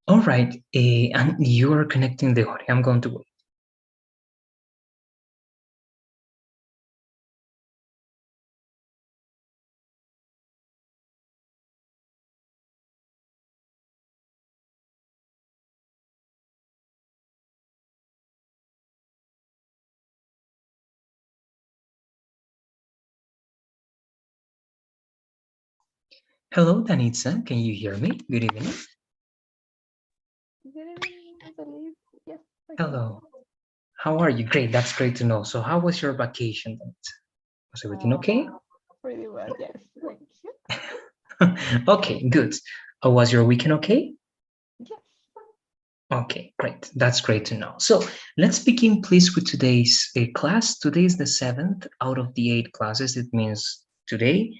All right, and you are connecting the audio. I'm going to wait. Hello, Danitza. Can you hear me? Good evening. Good evening, Natalie. Yes, I can. Hello. How are you? Great. That's great to know. So, how was your vacation, Danitza? Was everything okay? Pretty well, yes. Thank you. Okay, good. Was your weekend okay? Yes. Okay, great. That's great to know. So let's begin, please, with today's class. Today is the seventh out of the 8 classes. It means today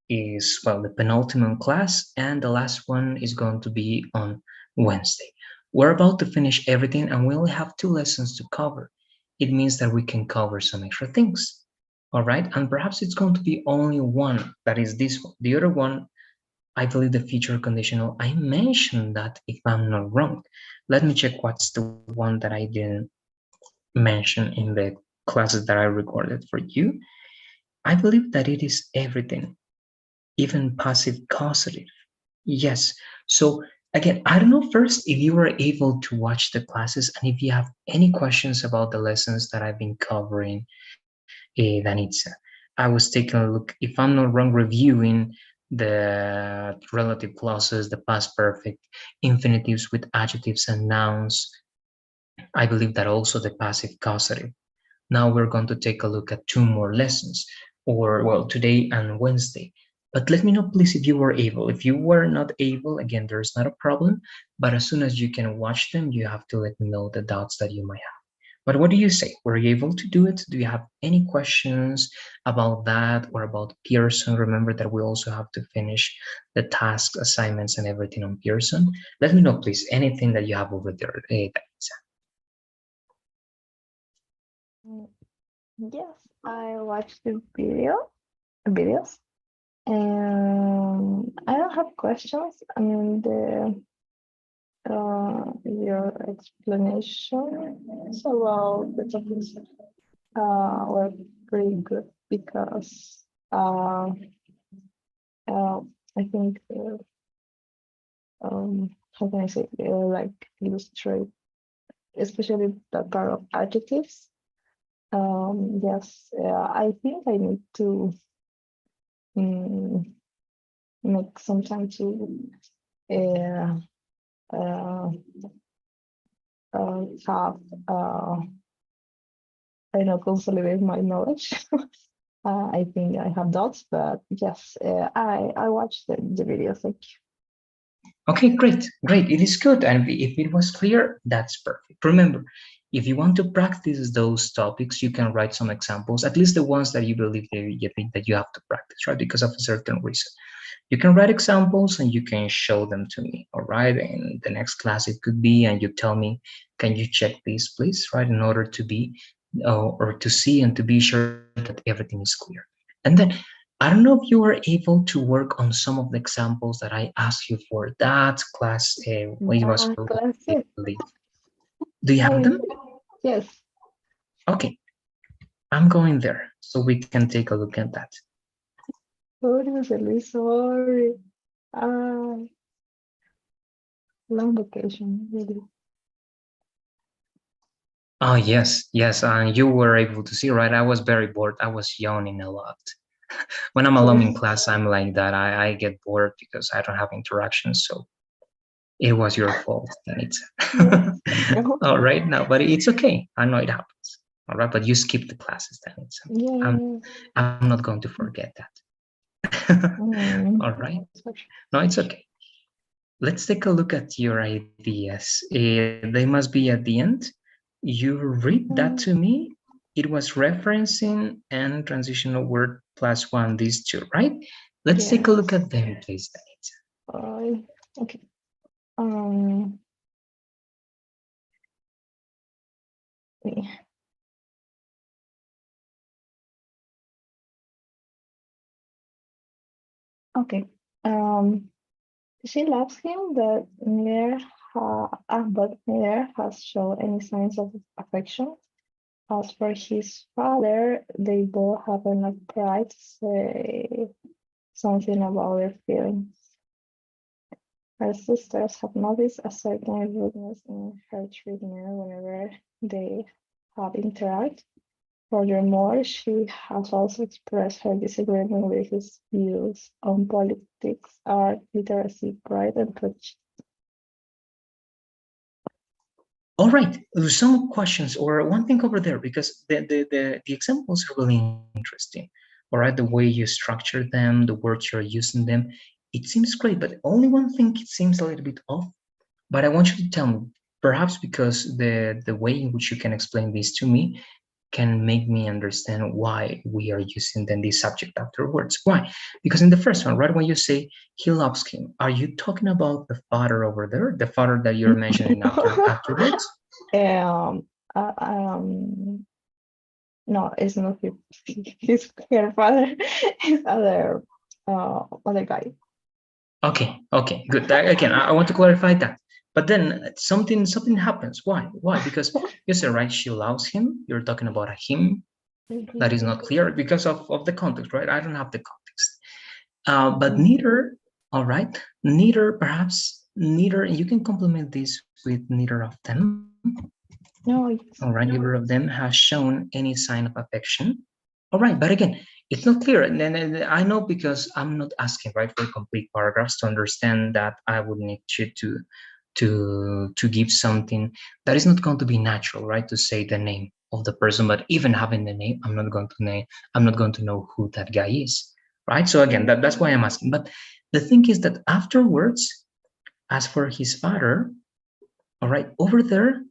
is, well, the penultimate class, and the last one is going to be on Wednesday. We're about to finish everything, and we only have 2 lessons to cover. It means that we can cover some extra things. All right, and perhaps it's going to be only one, that is this one. The other one, I believe the future conditional, I mentioned that if I'm not wrong. Let me check what's the one that I didn't mention in the classes that I recorded for you. I believe that it is everything, even passive causative. Yes. So again, I don't know first if you were able to watch the classes and if you have any questions about the lessons that I've been covering, Danitza. I was taking a look, if I'm not wrong, reviewing the relative clauses, the past perfect, infinitives with adjectives and nouns. I believe that also the passive causative. Now we're going to take a look at 2 more lessons, or well, today and Wednesday. But let me know, please, if you were able. If you were not able, again, there's not a problem. But as soon as you can watch them, you have to let me know the doubts that you might have. But what do you say? Were you able to do it? Do you have any questions about that or about Pearson? Remember that we also have to finish the tasks, assignments, and everything on Pearson. Let me know, please, anything that you have over there. Mm, Yes, I watched the videos, and I don't have questions. I mean, your explanations about the topics were pretty good because uh, uh, I think how can I say like illustrate, especially the part of adjectives. Yes, I think I need to mm, make some time to uh, uh, have I know consolidate my knowledge. I think I have doubts, but yes, I watched the videos. Like, Okay, great, great. It is good. And if it was clear, that's perfect. Remember, if you want to practice those topics, you can write some examples, at least the ones that you believe that you think that you have to practice, right? Because of a certain reason. You can write examples and you can show them to me, all right? In the next class, it could be, and you tell me, can you check this, please, right? In order to be, or to see and to be sure that everything is clear. And then I don't know if you were able to work on some of the examples that I asked you for that class when it was yeah, for classic. Wednesday. Do you have I them? yes. Okay, I'm going there so we can take a look at that. Sorry, sorry. Uh, long vacation, really. Oh, yes, yes. And you were able to see, right? I was very bored. I was yawning a lot. When I'm alone in Yes. class, I'm like that. I get bored because I don't have interactions. So it was your fault. Then it's Yes. No. all right now, but it's okay. I know it happens. All right, but you skip the classes. Then it's I'm Yeah. I'm not going to forget that. All right. Sorry. No, it's okay. Let's take a look at your ideas. They must be at the end. You read that to me. It was referencing and transitional word plus one, these two, right? Let's take a look Yes. at them, please. Okay. Um. Yeah. Okay. She loves him, but never but neither has shown any signs of affection. As for his father, they both have enough pride to say something about their feelings. Her sisters have noticed a certain rudeness in her treatment whenever they have interacted. Furthermore, she has also expressed her disagreement with his views on politics, art, literacy, pride, and prejudice. All right, there's some questions or one thing over there because the examples are really interesting. All right, the way you structure them, the words you're using them, it seems great, but only one thing it seems a little bit off. But I want you to tell me, perhaps because the way in which you can explain this to me can make me understand why we are using then this subject afterwards. Why? Because in the first one, right when you say he loves him, are you talking about the father over there, the father that you're mentioning afterwards? um, uh, um, no, it's not his her father, his other guy. Okay, good. Again, I want to clarify that. But then something happens. Why? Because you said right, she loves him. You're talking about a him that is not clear because of the context, right? I don't have the context. But neither, all right, neither, perhaps neither, you can complement this with neither of them. No, All right, neither of them has shown any sign of affection. All right, but again, it's not clear. And I know because I'm not asking, right, for complete paragraphs to understand that I would need you to give something that is not going to be natural, right? To say the name of the person, but even having the name, I'm not going to know who that guy is, right? So again, that's why I'm asking. But the thing is that afterwards, as for his father, all right, over there,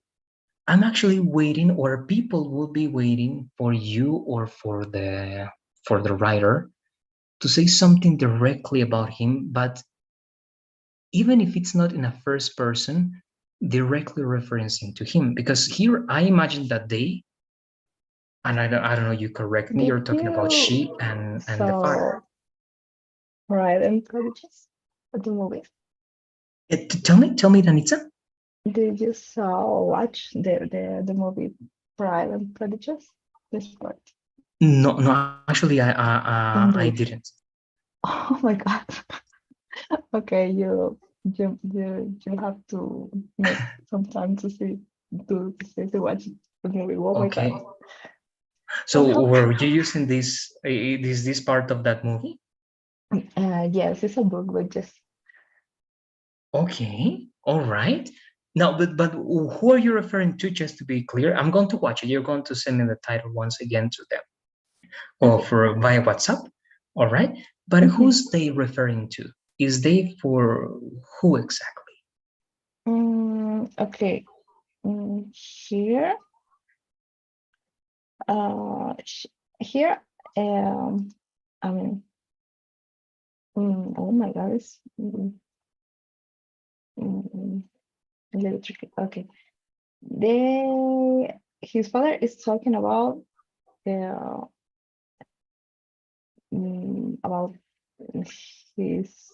I'm actually waiting, or people will be waiting for you or for the writer to say something directly about him, but even if it's not in a first person, directly referencing to him. Because here I imagine that they, and I don't know, you correct me, did you're talking about you she and the father. saw Pride and Prejudice the movie? Tell me, Danitza. Did you saw watch the movie Pride and Prejudice? This part. No, actually, I Indeed. didn't. Oh my God. Okay, you have to make some time to see to watch the movie. Oh my God. Okay. Well, So were you using this part of that movie? yes, it's a book, but just Okay, all right. Now, but who are you referring to? Just to be clear, I'm going to watch it. You're going to send me the title once again to them or okay. for via WhatsApp. All right. But Mhm. who's they referring to? Is they for who exactly? Okay. Here, uh, sh- here, um, I mean, oh my God, it's mm, a little tricky. Okay. His father is talking uh, about his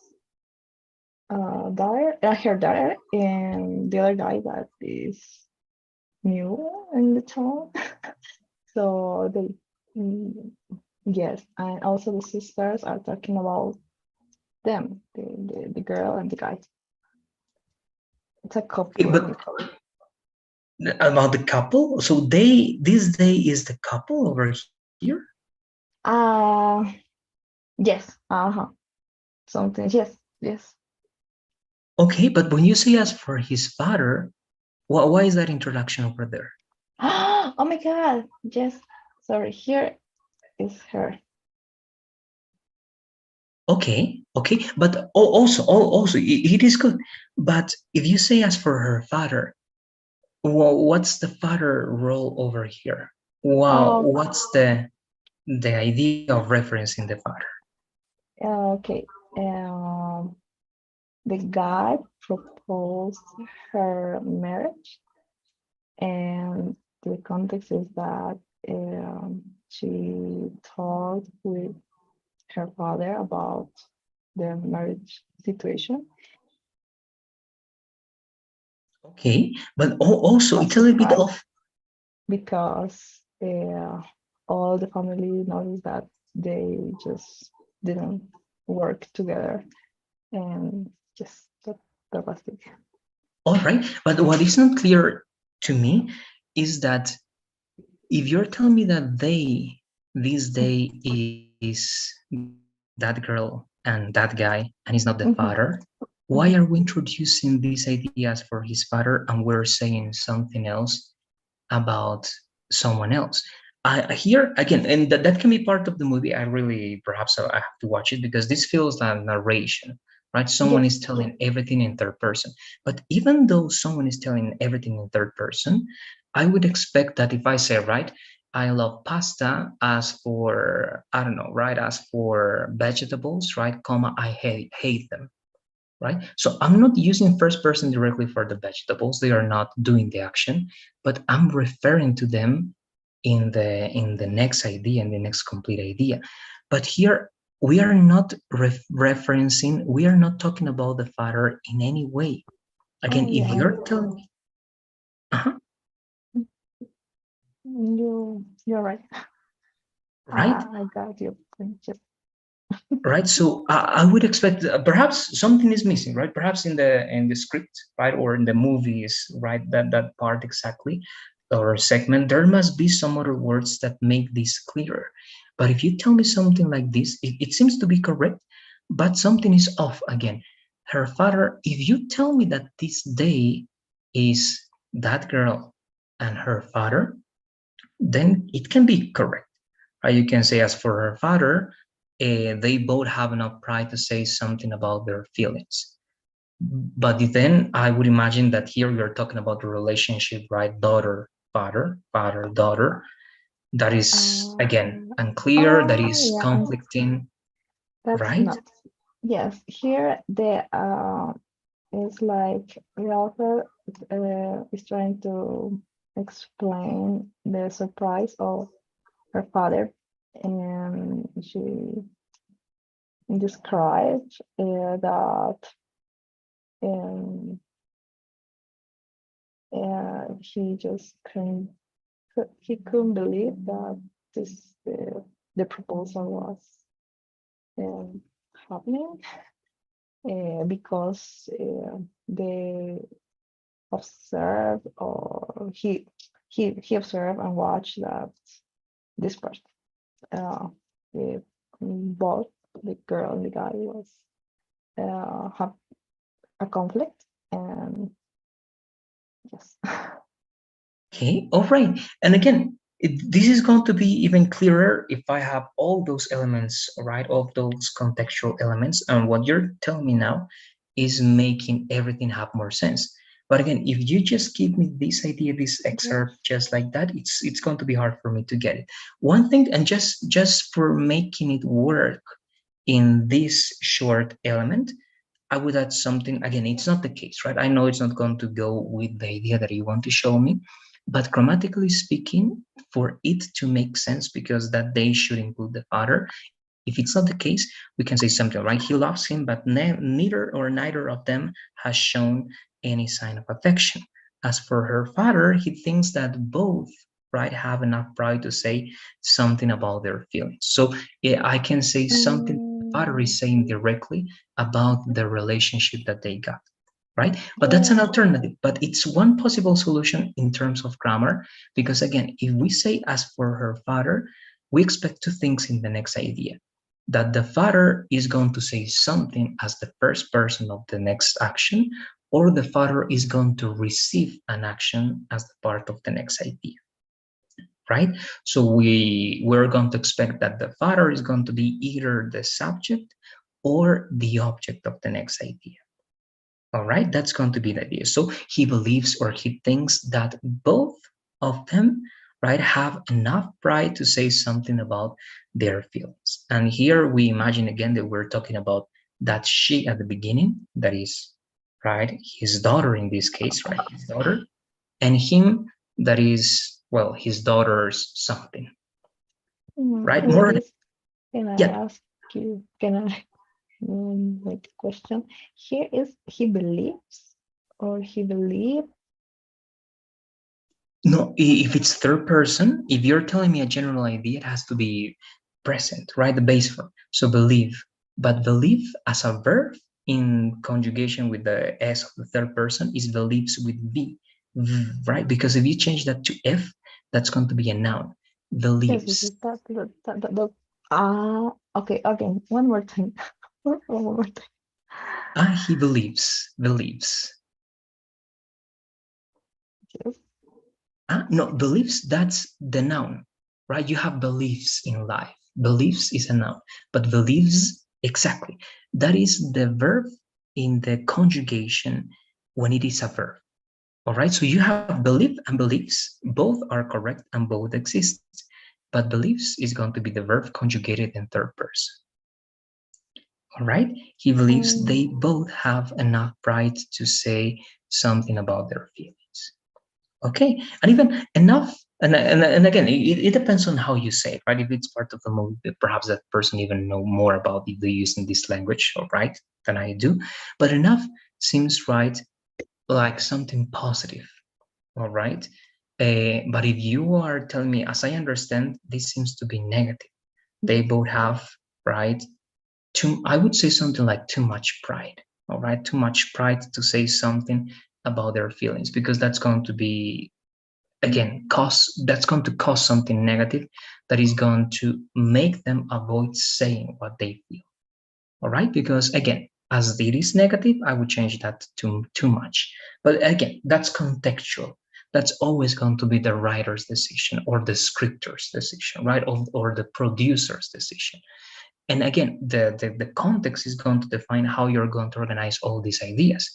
daughter, her daughter, and the other guy that is new in the town. So mm, yes, and also the sisters are talking about them, the girl and the guy. It's a Okay, couple, let me but call it. about the couple. So they this day is the couple over here. Uh yes, something, yes, yes. Okay, but when you say as for his father, why is that introduction over there? Oh my God, yes, sorry, here is her. Okay, but also it is good. But if you say as for her father, well, what's the father role over here? Wow, Oh, what's the idea of referencing the father? okay. Um, the guy proposed her marriage, and the context is that she talked with her father about the marriage situation. Okay, but also Not it's a little bit surprised of because all the family noticed that they just didn't work together, and just that was it. all right. But what is not clear to me is that if you're telling me that this day is that girl and that guy and he's not the Mhm, father, why are mhm. we introducing these ideas for his father and we're saying something else about someone else? Here again, and that can be part of the movie. I really perhaps I have to watch it because this feels like narration, right? Someone is Yes. telling everything in third person. But even though someone is telling everything in third person, I would expect that if I say, right, I love pasta, as for I don't know, right, as for vegetables, right, comma, I hate them, right? So I'm not using first person directly for the vegetables. They are not doing the action, but I'm referring to them in the next idea, in the next complete idea. But here we are not referencing, we are not talking about the father in any way. Again, Oh if yeah, you're telling me, uh-huh, you're right. right, I got your point. Yes. right, so I would expect perhaps something is missing, right, perhaps in the script, right, or in the movies, right, that part exactly, or segment, there must be some other words that make this clearer. But if you tell me something like this, it seems to be correct, but something is off again. Her father, if you tell me that this day is that girl and her father, then it can be correct. You can say, as for her father, they both have enough pride to say something about their feelings. But then I would imagine that here we are talking about the relationship, right? Daughter, father, father, daughter. That is, Uh, again, unclear, that oh is yeah, and conflicting, that's right? not. Yes, here the is like the author is trying to explain the surprise of her father, and she described that um, he just he couldn't believe that this the proposal was um, happening because they observed, or he observed and watched that this person, the, both the girl and the guy was have a conflict, and yes. Okay, all right. And again, this is going to be even clearer if I have all those elements, right? All those contextual elements. And what you're telling me now is making everything have more sense. But again, if you just give me this idea, this excerpt Yes. just like that, it's going to be hard for me to get it. One thing, and just for making it work in this short element, I would add something. Again, it's not the case, right? I know it's not going to go with the idea that you want to show me, but grammatically speaking, for it to make sense, because that they should include the father. If it's not the case, we can say something, right? He loves him, but neither of them has shown any sign of affection. As for her father, he thinks that both, right, have enough pride to say something about their feelings. So yeah, I can say something the father Mm, is saying directly about the relationship that they got, right? But that's yeah. an alternative, but it's one possible solution in terms of grammar, because again, if we say as for her father, we expect two things in the next idea: that the father is going to say something as the first person of the next action, or the father is going to receive an action as the part of the next idea, right? So we're going to expect that the father is going to be either the subject or the object of the next idea. All right, that's going to be the idea. So he believes or he thinks that both of them, right, have enough pride to say something about their feelings. And here we imagine again that we're talking about that she at the beginning, that is, right, his daughter in this case, right, his daughter, and him, that is, well, his daughter's something, right? In More, this, can I yeah, ask can I make a question? Here is he believes. or he believed. No, if it's third person, if you're telling me a general idea, it has to be present, right? The base form. So believe. But believe as a verb in conjugation with the S of the third person is believes with V, right? Because if you change that to F, that's going to be a noun. Yes, yes, Believes. yes, okay, okay. One more time. One more time. Ah, he believes. Believes. Yes. No, beliefs, that's the noun, right? You have beliefs in life. Beliefs is a noun, but beliefs, exactly. That is the verb in the conjugation when it is a verb. All right, so you have belief and beliefs, both are correct and both exist, but beliefs is going to be the verb conjugated in third person. All right, he believes Um, they both have enough pride to say something about their feelings. Okay, and even enough, and again, it depends on how you say it, right? If it's part of the movie, perhaps that person even know more about the using this language, all right, than I do. But enough seems right, like something positive, all right. But if you are telling me, as I understand, this seems to be negative. They both have, right, too. I would say something like too much pride, all right, too much pride to say something about their feelings, because that's going to be, again, cause, that's going to cause something negative that is going to make them avoid saying what they feel. All right, because again, as it is negative, I would change that to too much. But again, that's contextual. That's always going to be the writer's decision or the scripter's decision, right? Or the producer's decision. And again, the context is going to define how you're going to organize all these ideas.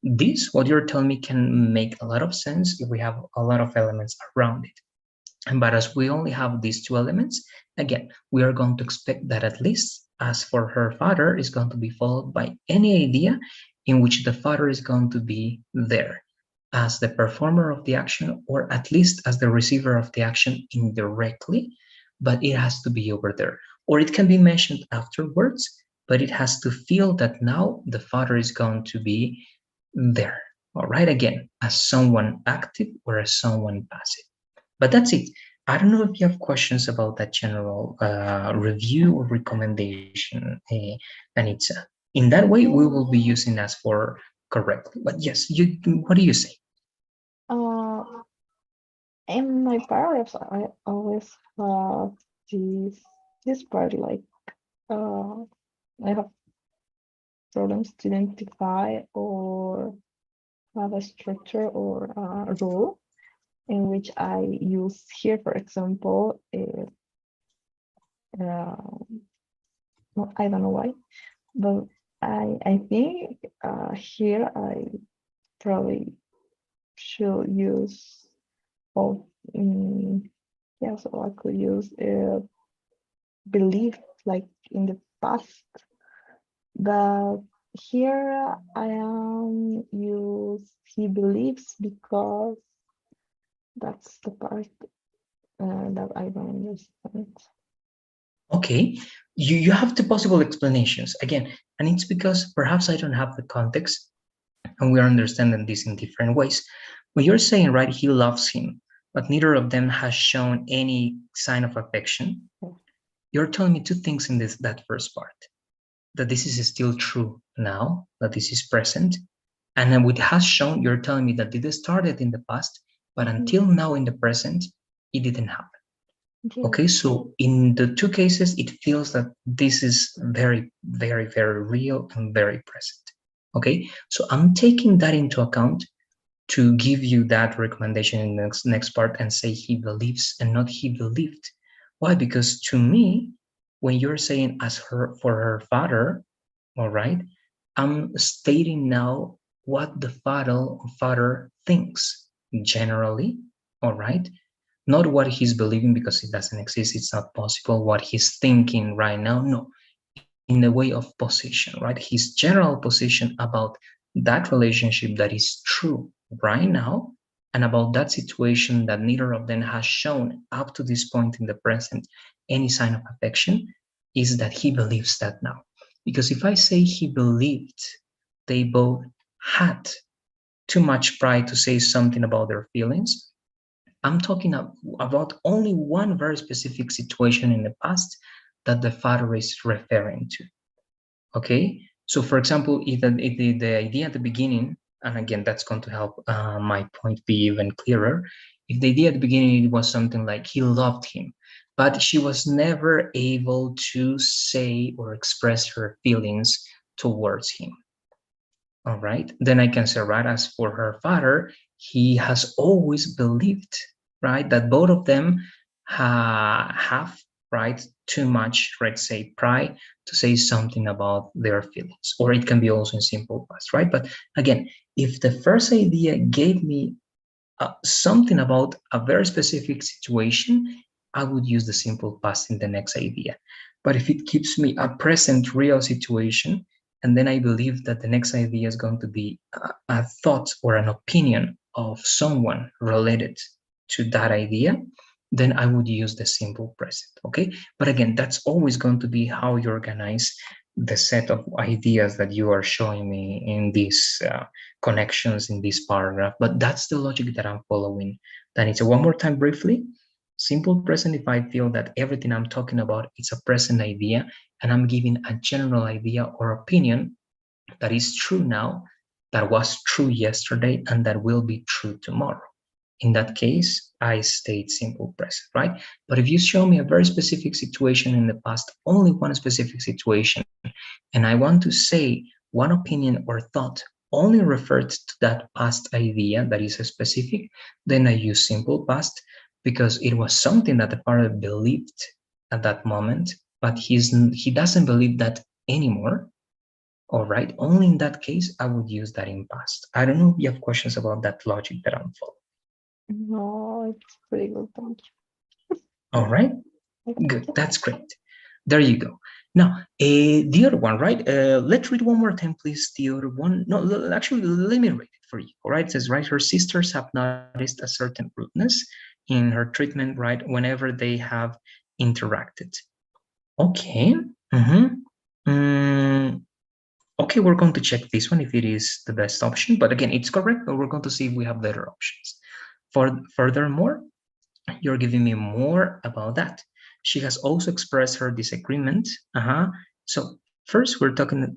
This, what you're telling me, can make a lot of sense if we have a lot of elements around it. But as we only have these two elements, again, we are going to expect that at least as for her father is going to be followed by any idea in which the father is going to be there as the performer of the action, or at least as the receiver of the action indirectly, but it has to be over there. Or it can be mentioned afterwards, but it has to feel that now the father is going to be there. All right, again, as someone active or as someone passive. But that's it. I don't know if you have questions about that general review or recommendation, Anitza. In that way, we will be using as for correctly. But yes, you. What do you say? uh, in my paragraphs, I always have this this part like uh, I have problems to identify or have a structure or a rule in which I use here, for example, well, I don't know why, but I think here I probably should use of yeah, so I could use belief like in the past, but here I am use he believes because that's the part that I don't understand. Okay, you have two possible explanations again, and it's because perhaps I don't have the context, and we are understanding this in different ways. When you're saying, right, he loves him, but neither of them has shown any sign of affection, you're telling me two things in this that first part: that this is still true now, that this is present, and then it has shown, you're telling me that it started in the past, but Mhm. until now in the present, it didn't happen. Yes. Okay, so in the two cases, it feels that this is very, very, very real and very present. Okay, so I'm taking that into account to give you that recommendation in the next part and say he believes and not he believed. Why? Because to me, when you're saying as her for her father, all right, I'm stating now what the father thinks generally, all right, not what he's believing because it doesn't exist, it's not possible, what he's thinking right now, no, in the way of position, right, his general position about that relationship that is true right now, and about that situation that neither of them has shown up to this point in the present any sign of affection, is that he believes that now. Because if I say he believed they both had too much pride to say something about their feelings. I'm talking about only one very specific situation in the past that the father is referring to. Okay, so for example, if the idea at the beginning, and again, that's going to help my point be even clearer. If the idea at the beginning it was something like he loved him, but she was never able to say or express her feelings towards him. All right, then I can say, right, as for her father, he has always believed, right, that both of them have, right, too much, let's say, pride to say something about their feelings, or it can be also in simple past, right? But again, if the first idea gave me something about a very specific situation, I would use the simple past in the next idea. But if it gives me a present real situation, and then I believe that the next idea is going to be a thought or an opinion of someone related to that idea, then I would use the simple present, okay? But again, that's always going to be how you organize the set of ideas that you are showing me in these connections in this paragraph. But that's the logic that I'm following. Then it's one more time briefly. Simple present if I feel that everything I'm talking about is a present idea and I'm giving a general idea or opinion that is true now, that was true yesterday, and that will be true tomorrow. In that case, I state simple present, right? But if you show me a very specific situation in the past, only one specific situation, and I want to say one opinion or thought only referred to that past idea that is specific, then I use simple past because it was something that the father believed at that moment, but he doesn't believe that anymore. All right, only in that case I would use that in past. I don't know if you have questions about that logic that I'm following. No, it's pretty good. Thank All right, good. That's great. There you go. Now, the other one, right? Let's read one more time, please. The other one. No, actually, let me read it for you. All right, it says, right, her sisters have noticed a certain rudeness in her treatment, right, whenever they have interacted. Okay. Mm-hmm. Mm, okay, we're going to check this one if it is the best option. But again, it's correct, but we're going to see if we have better options. Furthermore, you're giving me more about that. She has also expressed her disagreement. So first we're talking,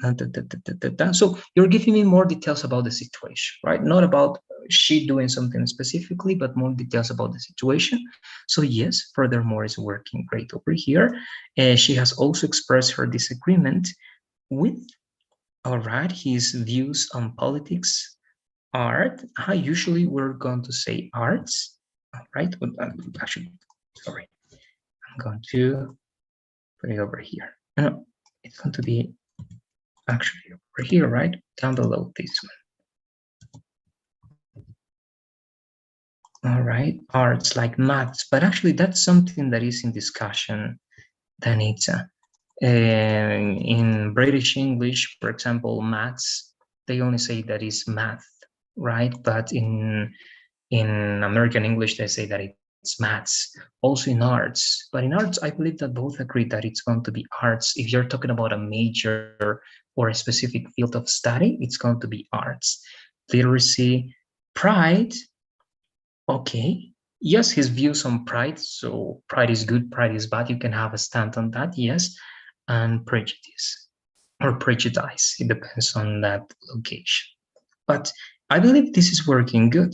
so you're giving me more details about the situation, right? Not about she doing something specifically, but more details about the situation. So yes, furthermore is working great over here. She has also expressed her disagreement with, all right, his views on politics, art. Usually we're going to say arts, all right? Actually, sorry, I'm going to put it over here. No, it's going to be actually over here, right? Down below this one. All right, arts like maths, but actually that's something that is in discussion, Danita. In British English, for example, maths, they only say that is math, right? But in American English, they say that it's maths. Also in arts, but in arts, I believe that both agree that it's going to be arts. If you're talking about a major or a specific field of study, it's going to be arts. Literacy, pride, okay. Yes, his views on pride. So pride is good, pride is bad. You can have a stand on that, yes. And prejudice or prejudice, it depends on that location. But I believe this is working good.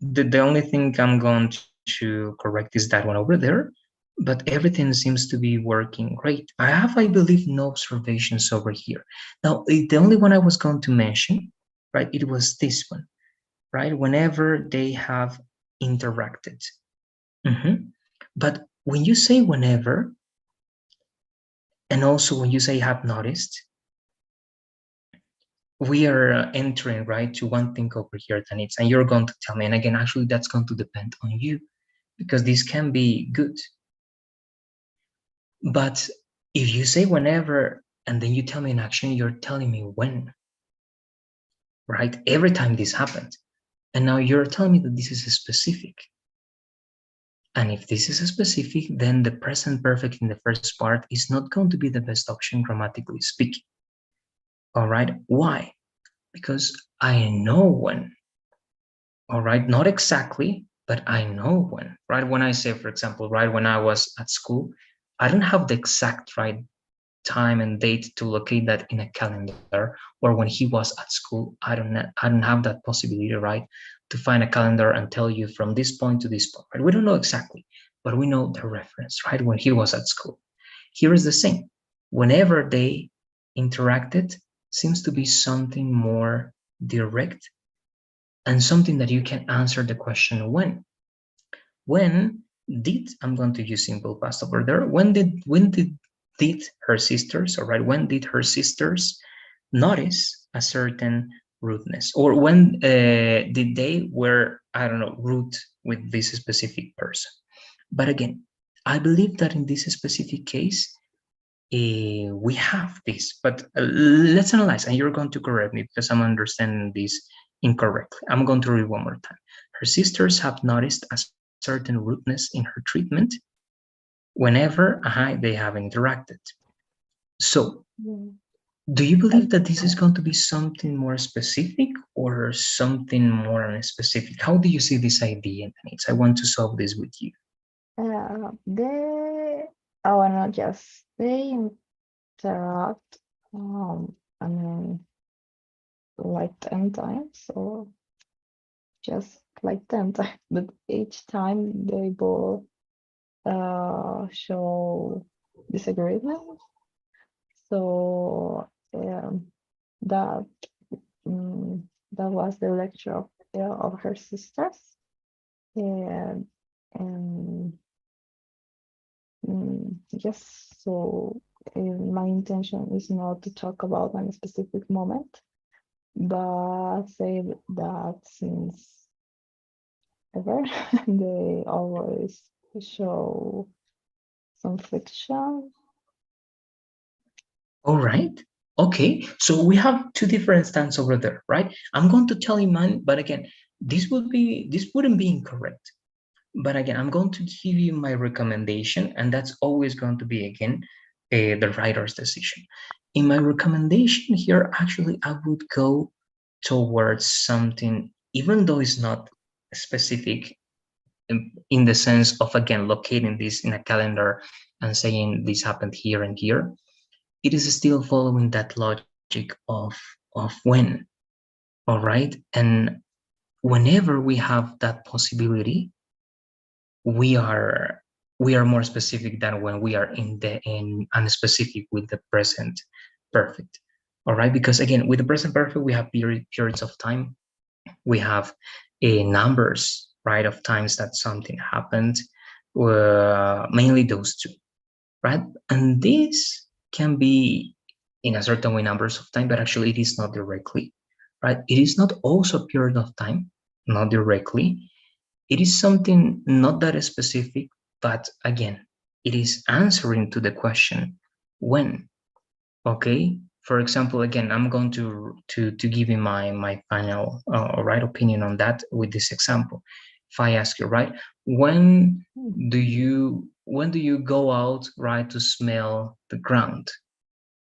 The only thing I'm going to correct is that one over there, but everything seems to be working great. I have, I believe, no observations over here. Now, the only one I was going to mention, right, it was this one, right, whenever they have interacted. But when you say whenever, and also when you say have noticed, we are entering, right, to one thing over here, Tanitza, and you're going to tell me, and again, actually, that's going to depend on you, because this can be good. But if you say whenever, and then you tell me in action, you're telling me when, right? Every time this happened. And now you're telling me that this is a specific. And if this is a specific, then the present perfect in the first part is not going to be the best option grammatically speaking. All right, why? Because I know when. all right? Not exactly, but I know when, right? When I say, for example, right, when I was at school, I don't have the exact right time and date to locate that in a calendar, or when he was at school. I don't have that possibility, right, to find a calendar and tell you from this point to this point, right? We don't know exactly, but we know the reference, right, when he was at school. Here is the same. Whenever they interacted, seems to be something more direct and something that you can answer the question when. When did, I'm going to use simple past over there. When did her sisters, all right, when did her sisters notice a certain rudeness? Or when did they were, I don't know, rude with this specific person? But again, I believe that in this specific case, we have this, but let's analyze, and you're going to correct me because I'm understanding this incorrectly. I'm going to read one more time. Her sisters have noticed a certain rudeness in her treatment whenever they have interacted. So, Yeah. do you believe And that this is going to be something more specific or something more unspecific? How do you see this idea, Denise? I want to solve this with you. they, I wanna just they interact, I mean, like 10 times or just like 10 times, but each time they both show disagreement. So that that was the lecture of her sisters, and and yes. So my intention is not to talk about a specific moment, but say that since ever they always show some friction. All right. Okay. So we have two different stands over there, right? I'm going to tell you mine, but again, this wouldn't be incorrect. But again, I'm going to give you my recommendation, and that's always going to be again the writer's decision. In my recommendation here, actually, I would go towards something, even though it's not specific in the sense of again locating this in a calendar and saying this happened here and here. It is still following that logic of when, all right? And whenever we have that possibility, we are we are more specific than when we are in unspecific with the present perfect, all right? Because again, with the present perfect, we have periods of time, we have numbers, right, of times that something happened, mainly those two, right? And this can be in a certain way numbers of time, but actually it is not directly, right? It is not also a period of time, not directly. It is something not that specific, but again, it is answering to the question when. Okay. For example, again, I'm going to give you my final right opinion on that with this example. If I ask you, right, when do you go out, right, to smell the ground,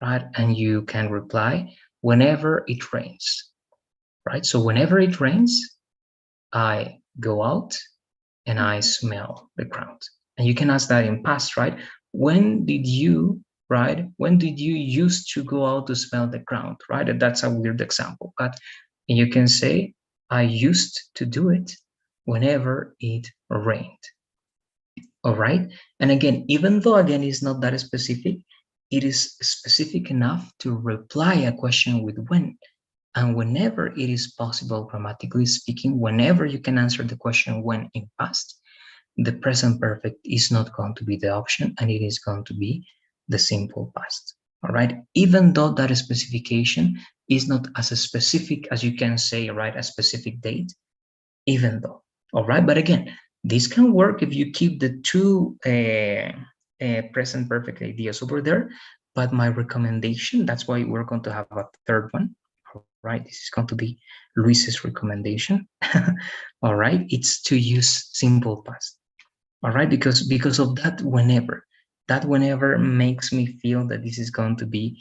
right? And you can reply, whenever it rains, right? So whenever it rains, I go out and I smell the ground. And you can ask that in past, right? When did you, right? When did you used to go out to smell the ground, right? And that's a weird example, but you can say, I used to do it whenever it rained. All right. And again, even though again it's not that specific, it is specific enough to reply a question with when. And whenever it is possible, grammatically speaking, whenever you can answer the question when in past, the present perfect is not going to be the option, and it is going to be the simple past. All right. Even though that specification is not as specific as you can say, right, a specific date, even though. All right. But again, this can work if you keep the two present perfect ideas over there. But my recommendation, that's why we're going to have a third one. All right. This is going to be Luis's recommendation. All right. It's to use simple past. All right, because of that whenever makes me feel that this is going to be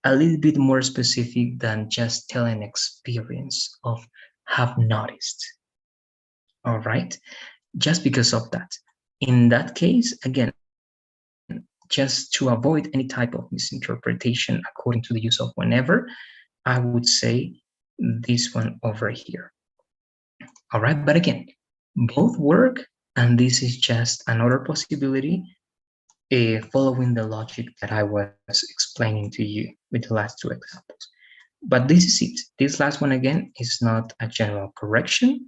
a little bit more specific than just telling experience of have noticed. All right, just because of that. In that case, again, just to avoid any type of misinterpretation according to the use of whenever, I would say this one over here. All right, but again, both work, and this is just another possibility following the logic that I was explaining to you with the last two examples. But this is it. This last one again is not a general correction,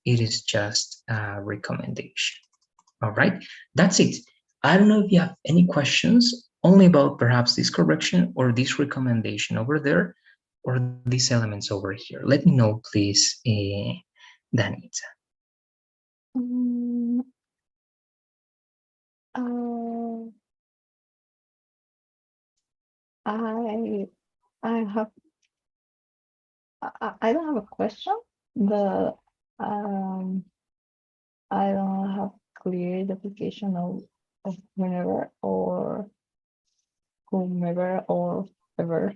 it is just a recommendation. All right, that's it. I don't know if you have any questions only about perhaps this correction or this recommendation over there or these elements over here. Let me know, please, Danita. Mm, uh, I I have I don't have a question, but um, I don't have clear the application of whenever or whomever or ever.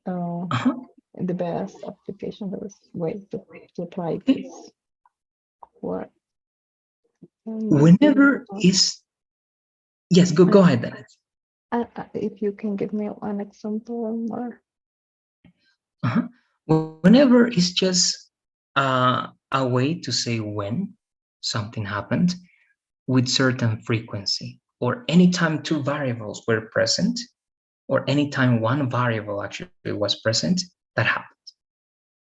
Uh, Uh-huh. the best application, the best way to apply this word. Whenever is, yes, go And ahead, Danita. if you can give me an example or Uh-huh. Whenever is just a way to say when something happened with certain frequency, or anytime two variables were present, or anytime one variable actually was present, that happened.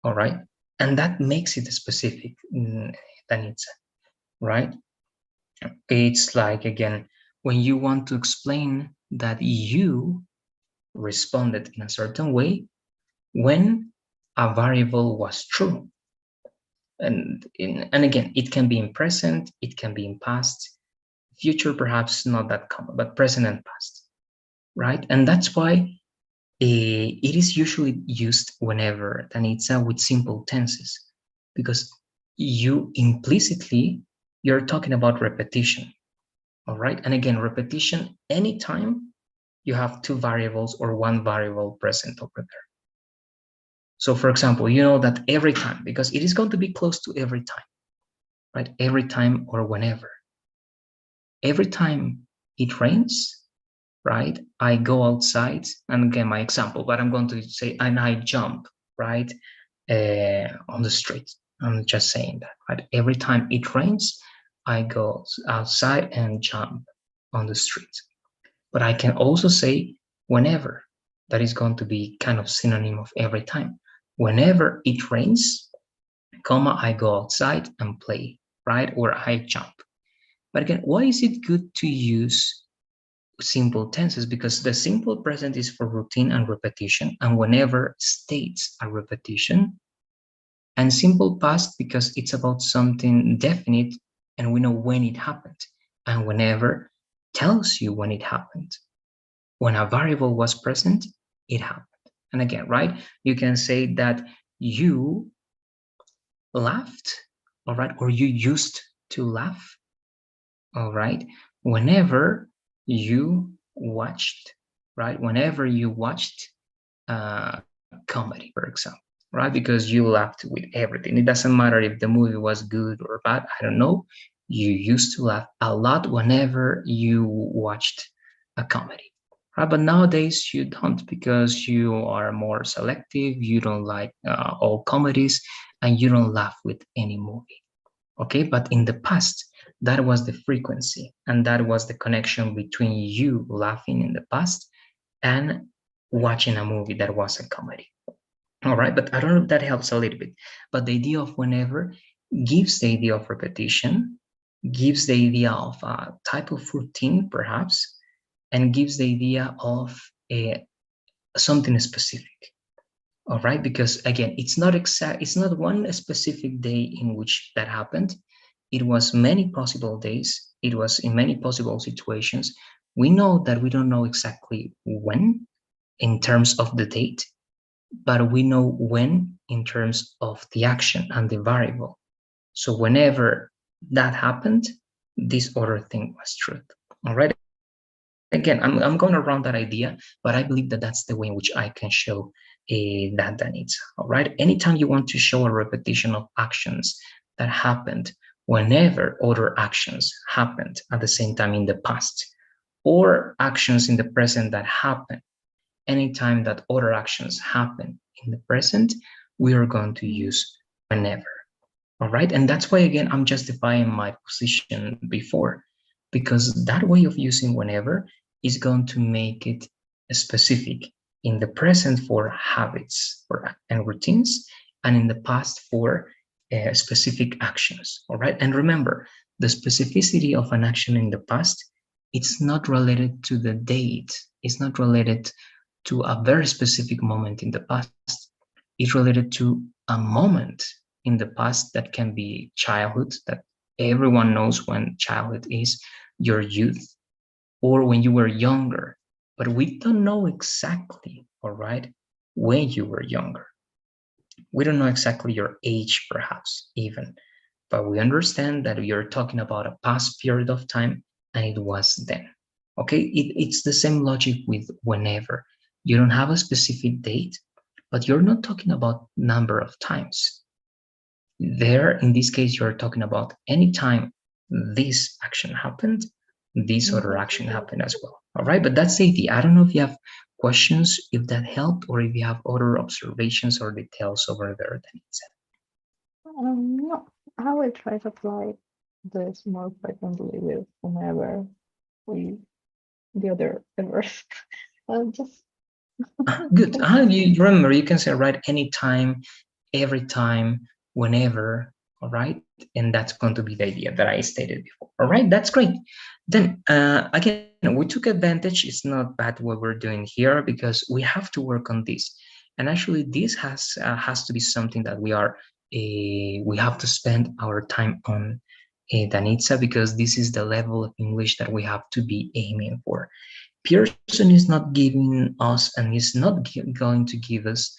All right. And that makes it specific, Danitza, right? It's like, again, when you want to explain that you responded in a certain way when a variable was true. And again, it can be in present, it can be in past, future perhaps not that common, but present and past, right? And that's why it is usually used whenever Danitza with simple tenses, because you implicitly you're talking about repetition, all right? And again, repetition anytime you have two variables or one variable present over there. So for example, you know that every time, because it is going to be close to every time, right? Every time or whenever. Every time it rains, right? I go outside, and again, my example, but I'm going to say, and I jump, right? On the street. I'm just saying that, right? Every time it rains, I go outside and jump on the street. But I can also say whenever. That is going to be kind of synonym of every time. Whenever it rains, comma, I go outside and play, right? Or I jump. But again, why is it good to use simple tenses? Because the simple present is for routine and repetition, and whenever states a repetition, and simple past because it's about something definite and we know when it happened, and whenever tells you when it happened. When a variable was present, it happened. And again, right, you can say that you laughed, all right, or you used to laugh, all right, whenever you watched, right, whenever you watched comedy, for example, right, because you laughed with everything. It doesn't matter if the movie was good or bad, I don't know. You used to laugh a lot whenever you watched a comedy, right? But nowadays you don't, because you are more selective. You don't like all comedies, and you don't laugh with any movie. Okay, but in the past, that was the frequency, and that was the connection between you laughing in the past and watching a movie that was a comedy. All right, but I don't know if that helps a little bit. But the idea of whenever gives the idea of repetition, gives the idea of a type of routine, perhaps, and gives the idea of something specific. All right, because again, it's not exact, it's not one specific day in which that happened. It was many possible days, it was in many possible situations. We know that we don't know exactly when in terms of the date, but we know when in terms of the action and the variable. So whenever that happened, this other thing was true. All right. Again, I'm going around that idea, but I believe that that's the way in which I can show that needs. All right. Anytime you want to show a repetition of actions that happened whenever other actions happened at the same time in the past, or actions in the present that happen anytime that other actions happen in the present, we are going to use whenever. All right. And that's why, again, I'm justifying my position before, because that way of using whenever is going to make it specific in the present for habits and routines, and in the past for specific actions. All right. And remember, the specificity of an action in the past, it's not related to the date, it's not related to a very specific moment in the past. It's related to a moment in the past that can be childhood, that everyone knows when childhood is, your youth, or when you were younger. But we don't know exactly, all right, when you were younger. We don't know exactly your age, perhaps, even. But we understand that you're talking about a past period of time and it was then. Okay, it's the same logic with whenever. You don't have a specific date, but you're not talking about number of times. There, in this case, you're talking about any time this action happened, this other action happened as well. All right, but that's the idea. I don't know if you have questions, if that helped, or if you have other observations or details over there that it said. No, I will try to apply this more frequently with whenever we the other errors. Just Good. You remember, you can say right anytime, every time, whenever, all right? And that's going to be the idea that I stated before. All right, that's great. Then again, we took advantage. It's not bad what we're doing here because we have to work on this. And actually, this has to be something that we have to spend our time on, Danitza, because this is the level of English that we have to be aiming for. Pearson is not giving us and is not going to give us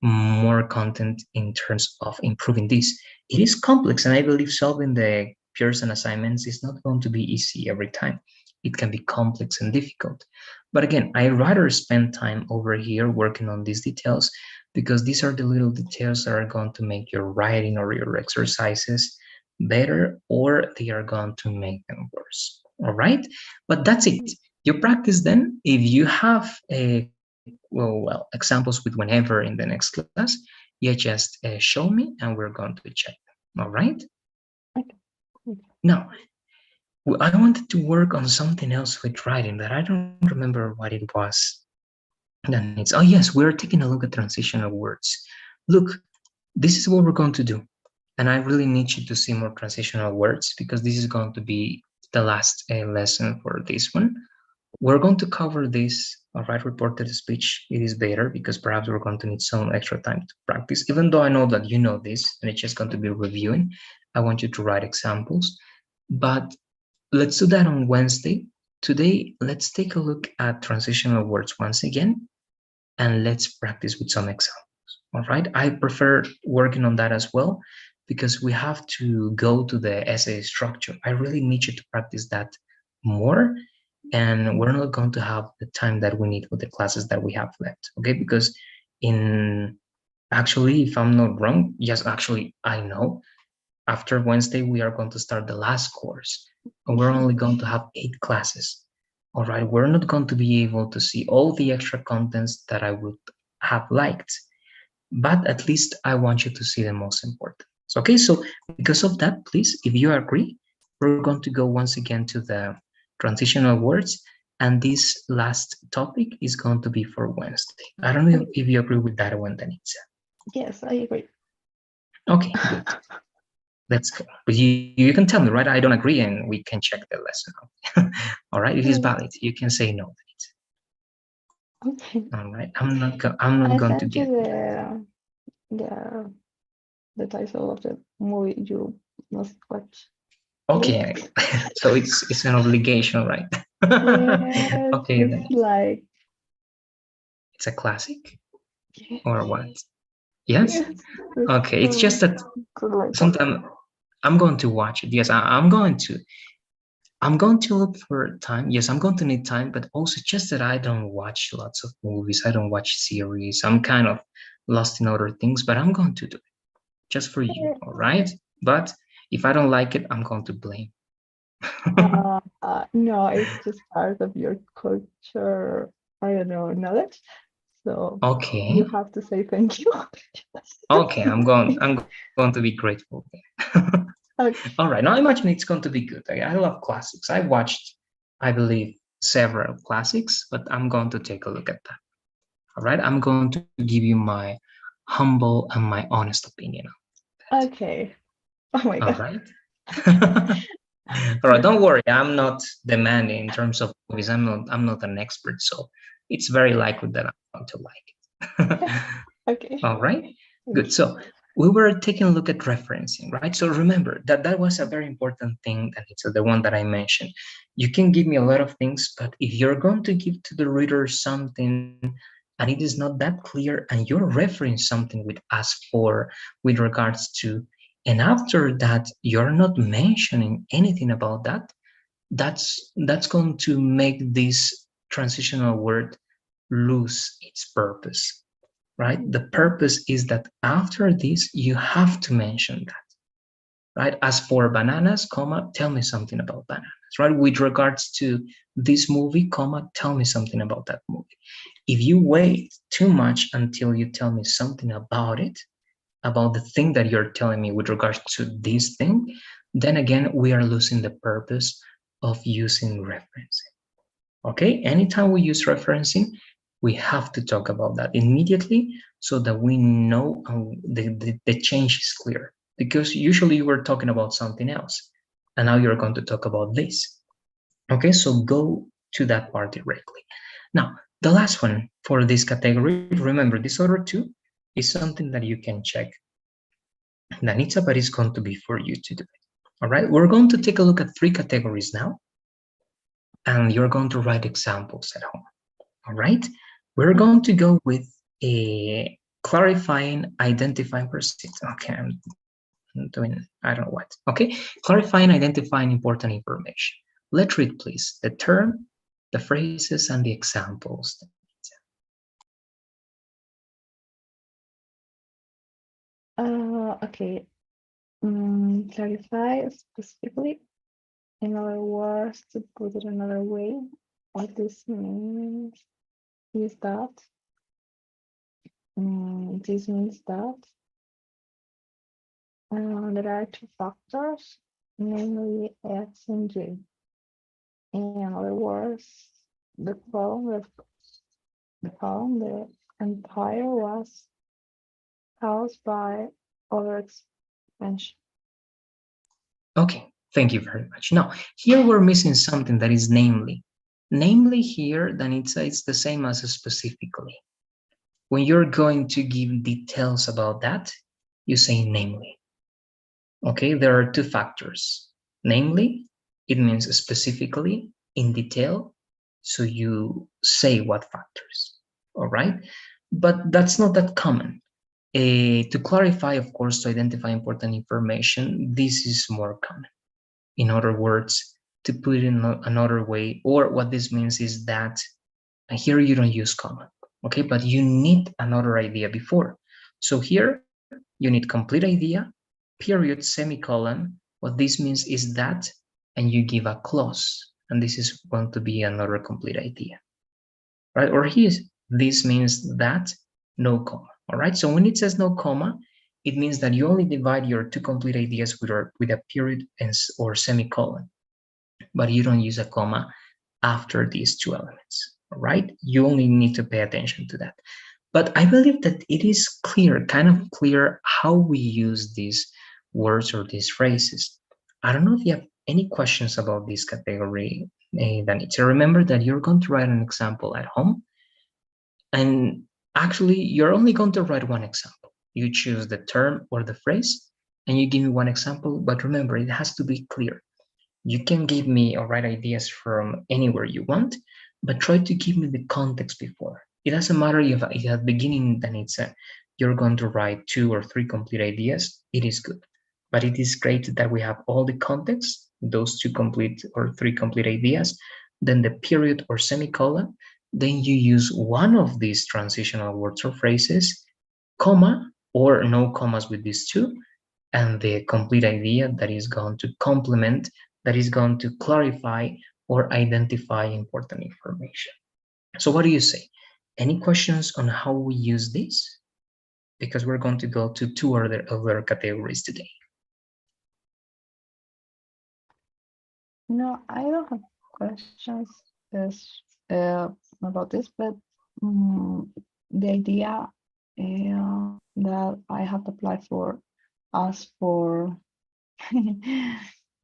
more content in terms of improving this. It is complex, and I believe solving the Pearson assignments is not going to be easy every time. It can be complex and difficult. But again, I rather spend time over here working on these details because these are the little details that are going to make your writing or your exercises better, or they are going to make them worse. All right? But that's it. You practice then. If you have examples with whenever in the next class, you just show me and we're going to check them. All right? Now, I wanted to work on something else with writing, but I don't remember what it was. Then it's, oh yes, we're taking a look at transitional words. Look, this is what we're going to do. And I really need you to see more transitional words because this is going to be the last lesson for this one. We're going to cover this, all right, reported speech. It is better because perhaps we're going to need some extra time to practice. Even though I know that you know this and it's just going to be reviewing, I want you to write examples. But let's do that on Wednesday. Today, let's take a look at transitional words once again, and let's practice with some examples. All right, I prefer working on that as well because we have to go to the essay structure. I really need you to practice that more, and we're not going to have the time that we need with the classes that we have left. Okay, because actually, if I'm not wrong, yes, actually, I know after Wednesday we are going to start the last course, and we're only going to have 8 classes. All right, we're not going to be able to see all the extra contents that I would have liked, but at least I want you to see the most important. Okay, so because of that, please, if you agree, we're going to go once again to the transitional words, and this last topic is going to be for Wednesday. I don't know if you agree with that one, Danitza. yes, I agree. Okay, good. Let's go. But you can tell me, right? I don't agree, and we can check the lesson out. All right, if it's valid, you can say no. Okay. All right, I'm not I going to sent you get the the title of the movie you must watch. okay. So it's an obligation, right? Yes, Okay, then it's like it's a classic yes, or what? Yes. yes, it's Okay, it's just that like that. sometimes I'm going to watch it. Yes, I'm going to. I'm going to look for time. Yes, I'm going to need time, but also just that I don't watch lots of movies. I don't watch series. I'm kind of lost in other things, but I'm going to do it just for you. All right. But if I don't like it, I'm going to blame. No, it's just part of your culture, I don't know, knowledge. So you Okay. have to say thank you. Okay, I'm going to be grateful then. All right. Okay. Now imagine it's going to be good. I love classics. I watched, I believe, several classics, but I'm going to take a look at that. All right. I'm going to give you my humble and my honest opinion on that. Okay. Oh my All God. right. All right. Don't worry. I'm not demanding in terms of movies. I'm not an expert, so it's very likely that I'm going to like it. Okay. All right. Good. Thank you. So we were taking a look at referencing, right? So remember that that was a very important thing, and it's the one that I mentioned. You can give me a lot of things, but if you're going to give to the reader something and it is not that clear, and you're referring something with as for with regards to, and after that you're not mentioning anything about that, that's going to make this transitional word lose its purpose, right? The Okay. purpose is that after this, you have to mention that, right? As for bananas, comma, tell me something about bananas, right? With regards to this movie, comma, tell me something about that movie. If you wait too much until you tell me something about the thing that you're telling me with regards to this thing, then again, we are losing the purpose of using referencing. Okay, anytime we use referencing, we have to talk about that immediately so that we know the change is clear. Because usually you were talking about something else, and now you're going to talk about this. Okay, so go to that part directly. Now, the last one for this category, remember this order two is something that you can check. Danitza, but it's going to be for you to do it. All right, we're going to take a look at three categories now, and you're going to write examples at home. All right, we're going to go with a clarifying, identifying, persist. Okay, I'm doing, I don't know what. Okay, clarifying, identifying important information. Let's read, please, the term, the phrases, and the examples. Okay. Clarify specifically. In other words, to put it another way, what this means is that this means that there are two factors, namely X and Y. In other words, the problem, the empire was caused by overexpansion. Okay, thank you very much. Now, here we're missing something that is namely. Namely here, then it's the same as specifically. When you're going to give details about that, you say namely. Okay, there are two factors. Namely, it means specifically, in detail, so you say what factors. All right, but that's not that common. To clarify, of course, to identify important information, this is more common. In other words, to put it in another way, or what this means is that here you don't use comma, okay, but you need another idea before. So here you need complete idea, period, semicolon. What this means is that, and you give a clause, and this is going to be another complete idea, right? Or here, this means that, no comma, all right? So when it says no comma, it means that you only divide your two complete ideas with a period or semicolon, but you don't use a comma after these two elements, all right? You only need to pay attention to that. But I believe that it is clear, kind of clear, how we use these words or these phrases. I don't know if you have any questions about this category, Danitza. Remember that you're going to write an example at home, and actually, you're only going to write one example. You choose the term or the phrase, and you give me one example, but remember, it has to be clear. You can give me or write ideas from anywhere you want, but try to give me the context before. It doesn't matter if at the beginning then you're going to write two or three complete ideas, it is good. But it is great that we have all the context, those two complete or three complete ideas, then the period or semicolon, then you use one of these transitional words or phrases, comma, or no commas with these two, and the complete idea that is going to complement, that is going to clarify or identify important information. So what do you say? Any questions on how we use this? Because we're going to go to two other categories today. No, I don't have questions this, about this, but the idea that I have applied for as for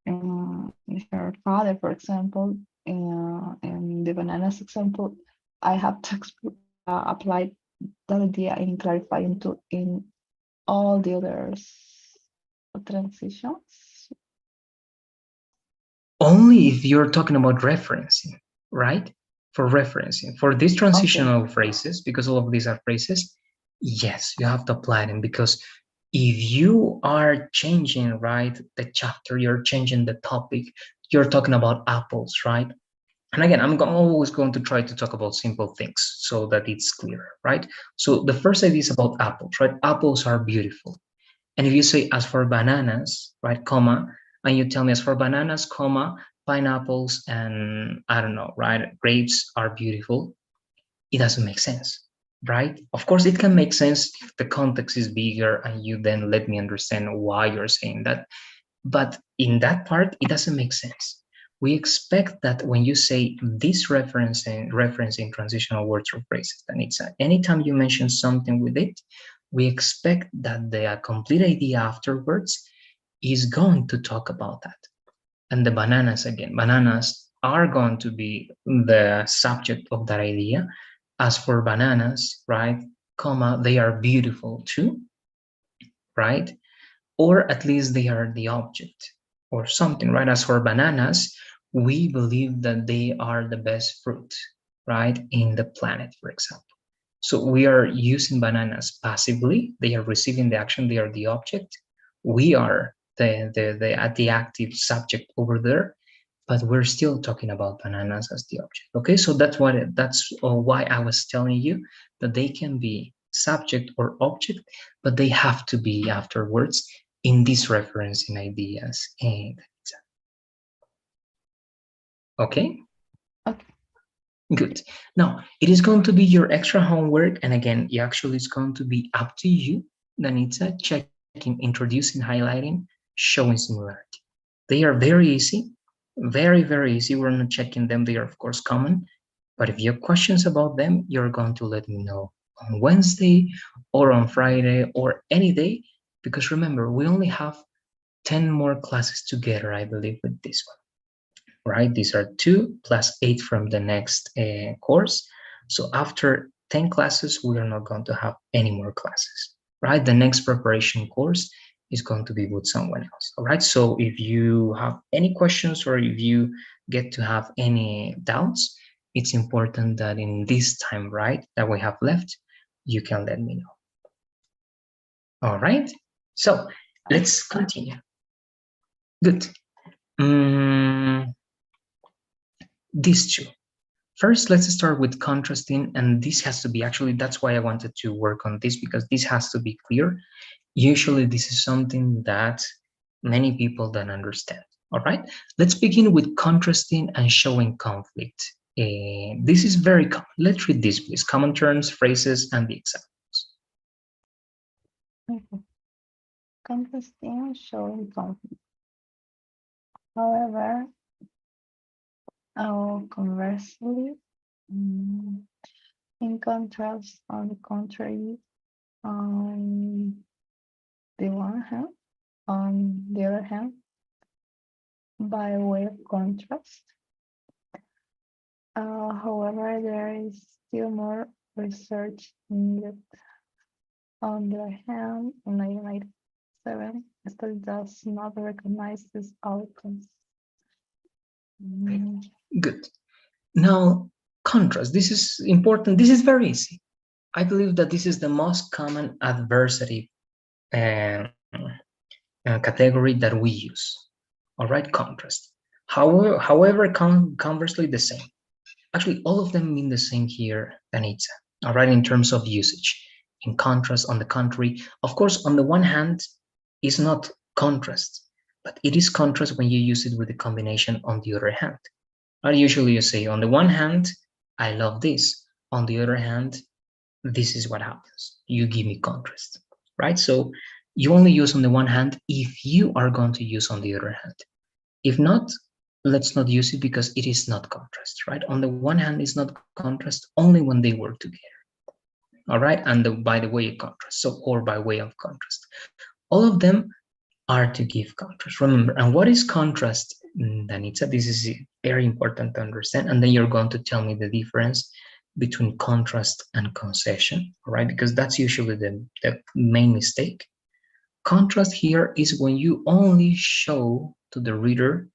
her father, for example, in the bananas example, I have to apply that idea and clarify into in all the other transitions. Only if you're talking about referencing, right? For referencing, for these Okay. transitional phrases, because all of these are phrases, yes, you have to apply them, because if you are changing, right, the chapter, you're changing the topic, you're talking about apples, right? And again, I'm always going to try to talk about simple things so that it's clear, right? So the first idea is about apples, right? Apples are beautiful. And if you say as for bananas, right, comma, and you tell me as for bananas, comma, pineapples and I don't know, right, grapes are beautiful, it doesn't make sense, right? Of course, it can make sense if the context is bigger and you then let me understand why you're saying that. But in that part, it doesn't make sense. We expect that when you say this referencing transitional words or phrases, then it's anytime you mention something with it, we expect that the complete idea afterwards is going to talk about that. And the bananas again, bananas are going to be the subject of that idea. As for bananas, right, comma, they are beautiful too, right? Or at least they are the object or something, right? As for bananas, we believe that they are the best fruit, right, in the planet, for example. So we are using bananas passively. They are receiving the action. They are the object. We are the active subject over there, but we're still talking about bananas as the object. Okay, so that's why I was telling you that they can be subject or object, but they have to be afterwards in these referencing ideas. And okay, Okay. good. Now it is going to be your extra homework, and again, actually, it's going to be up to you, Danitza, checking, introducing, highlighting, showing similarity. They are very easy, very easy. We're not checking them. They are, of course, common. But if you have questions about them, you're going to let me know on Wednesday or on Friday or any day. Because remember, we only have 10 more classes together, I believe, with this one, right? These are 2 plus 8 from the next course. So after 10 classes, we are not going to have any more classes, right? The next preparation course is going to be with someone else. All right. So if you have any questions or if you get to have any doubts, it's important that in this time, right, that we have left, you can let me know. All right. So let's continue. Good. Mm, these two. First, let's start with contrasting, and this has to be actually, that's why I wanted to work on this, because this has to be clear. Usually, this is something that many people don't understand. All right, let's begin with contrasting and showing conflict. This is very common. Let's read this, please. Common terms, phrases, and the examples. Okay. Contrasting showing conflict. However, conversely, in contrast, on the contrary, on the one hand, on the other hand, by way of contrast. However, there is still more research needed. On the other hand, in 1997, a study does not recognize these outcomes. Good. Now, contrast. This is important. This is very easy. I believe that this is the most common adversary category that we use. All right, contrast. However, conversely, the same. Actually, all of them mean the same here, Anita. All right, in terms of usage. In contrast, on the contrary, of course, on the one hand, is not contrast, but it is contrast when you use it with the combination on the other hand. Right? Usually you say, on the one hand, I love this. On the other hand, this is what happens. You give me contrast, right? So you only use on the one hand if you are going to use on the other hand. If not, let's not use it because it is not contrast, right? On the one hand, it's not contrast only when they work together, all right? And by the way of contrast, so or by way of contrast. All of them are to give contrast. Remember, and what is contrast, Danitza? This is very important to understand. And then you're going to tell me the difference between contrast and concession, all right? Because that's usually the main mistake. Contrast here is when you only show to the reader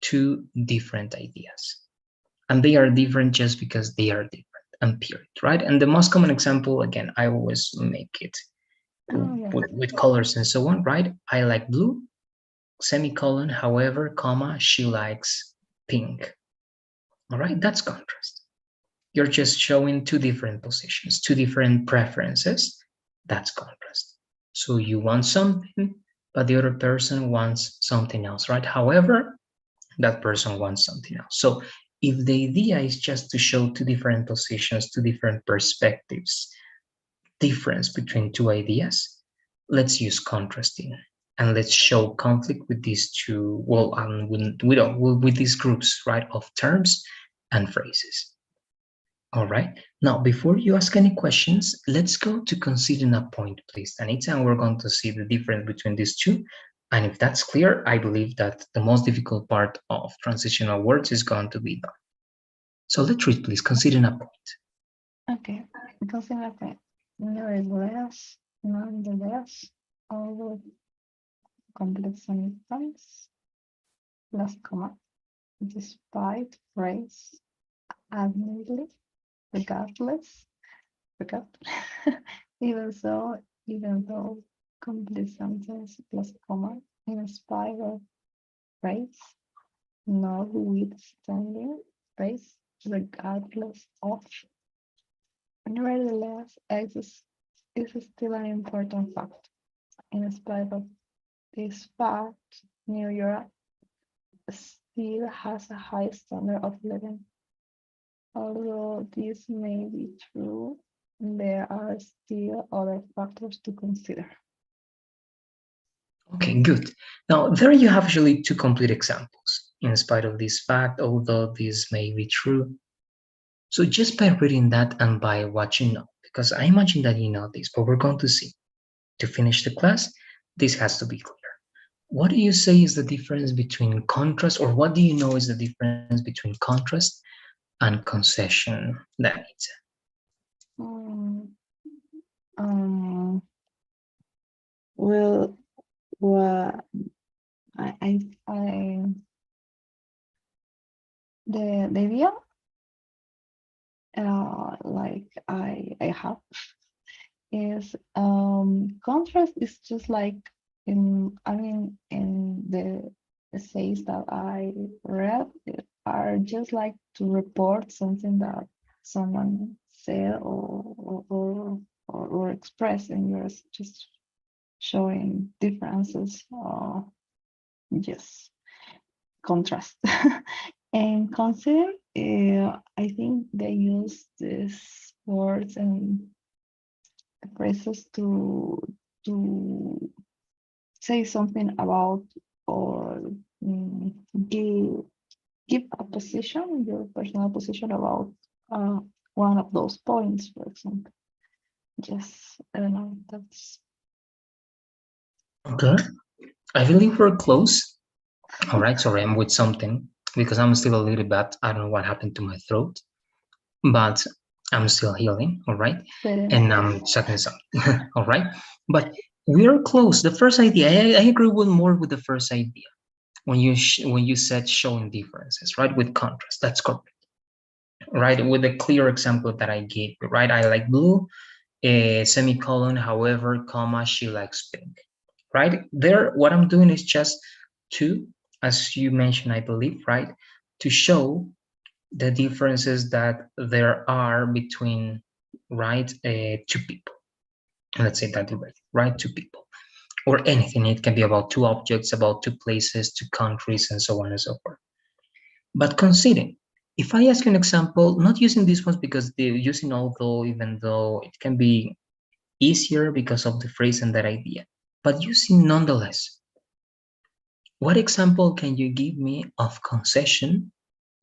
two different ideas. And they are different just because they are different and period, right? And the most common example, again, I always make it with colors and so on, right? I like blue, semicolon, however, comma, she likes pink. All right, that's contrast. You're just showing two different positions, two different preferences. That's contrast. So you want something, but the other person wants something else, right? However, that person wants something else. So if the idea is just to show two different positions, two different perspectives, difference between two ideas, let's use contrasting and let's show conflict with these two, well, with these groups, right, of terms and phrases. All right. Now, before you ask any questions, let's go to considering a point, please, Anita, and we're going to see the difference between these two. And if that's clear, I believe that the most difficult part of transitional words is going to be done. So let's read, please, considering a point. Okay, consider a point. Nevertheless, nonetheless, although complex sentence, plus comma, despite phrase, admittedly, regardless, even so, even though, complete sentence plus comma, in spite of phrase, notwithstanding phrase, regardless of. Nevertheless, X is still an important fact. In spite of this fact, New York still has a high standard of living. Although this may be true, there are still other factors to consider. Okay, good. Now, there you have actually two complete examples. In spite of this fact, although this may be true. So just by reading that and by what you know, because I imagine that you know this, but we're going to see. To finish the class, this has to be clear. What do you say is the difference between contrast, or what do you know is the difference between contrast and concession, Danitza? Um, well, what I the idea like I have is contrast is just like in the essays that I read are just like to report something that someone said or expressed, and you're just showing differences. Yes, contrast. And consider, I think they use these words and phrases to say something about or give a position, your personal position about one of those points, for example. Yes, I don't know. That's Okay, I believe we're close. All right, sorry, I'm with something because I'm still a little bit, I don't know what happened to my throat, but I'm still healing, all right? fair enough. And I'm checking some, all right? But we're close. The first idea, I agree with more with the first idea when you said showing differences, right? With contrast, that's correct, right? With the clear example that I gave, right? I like blue, semicolon, however, comma, she likes pink, right? There, what I'm doing is just to, as you mentioned, I believe, right? To show the differences that there are between, right, two people. Let's say that directly, right? Two people. or anything. It can be about two objects, about two places, two countries, and so on and so forth. But considering, if I ask you an example, not using these ones because they're using although, even though it can be easier because of the phrase and that idea, but using nonetheless, what example can you give me of concession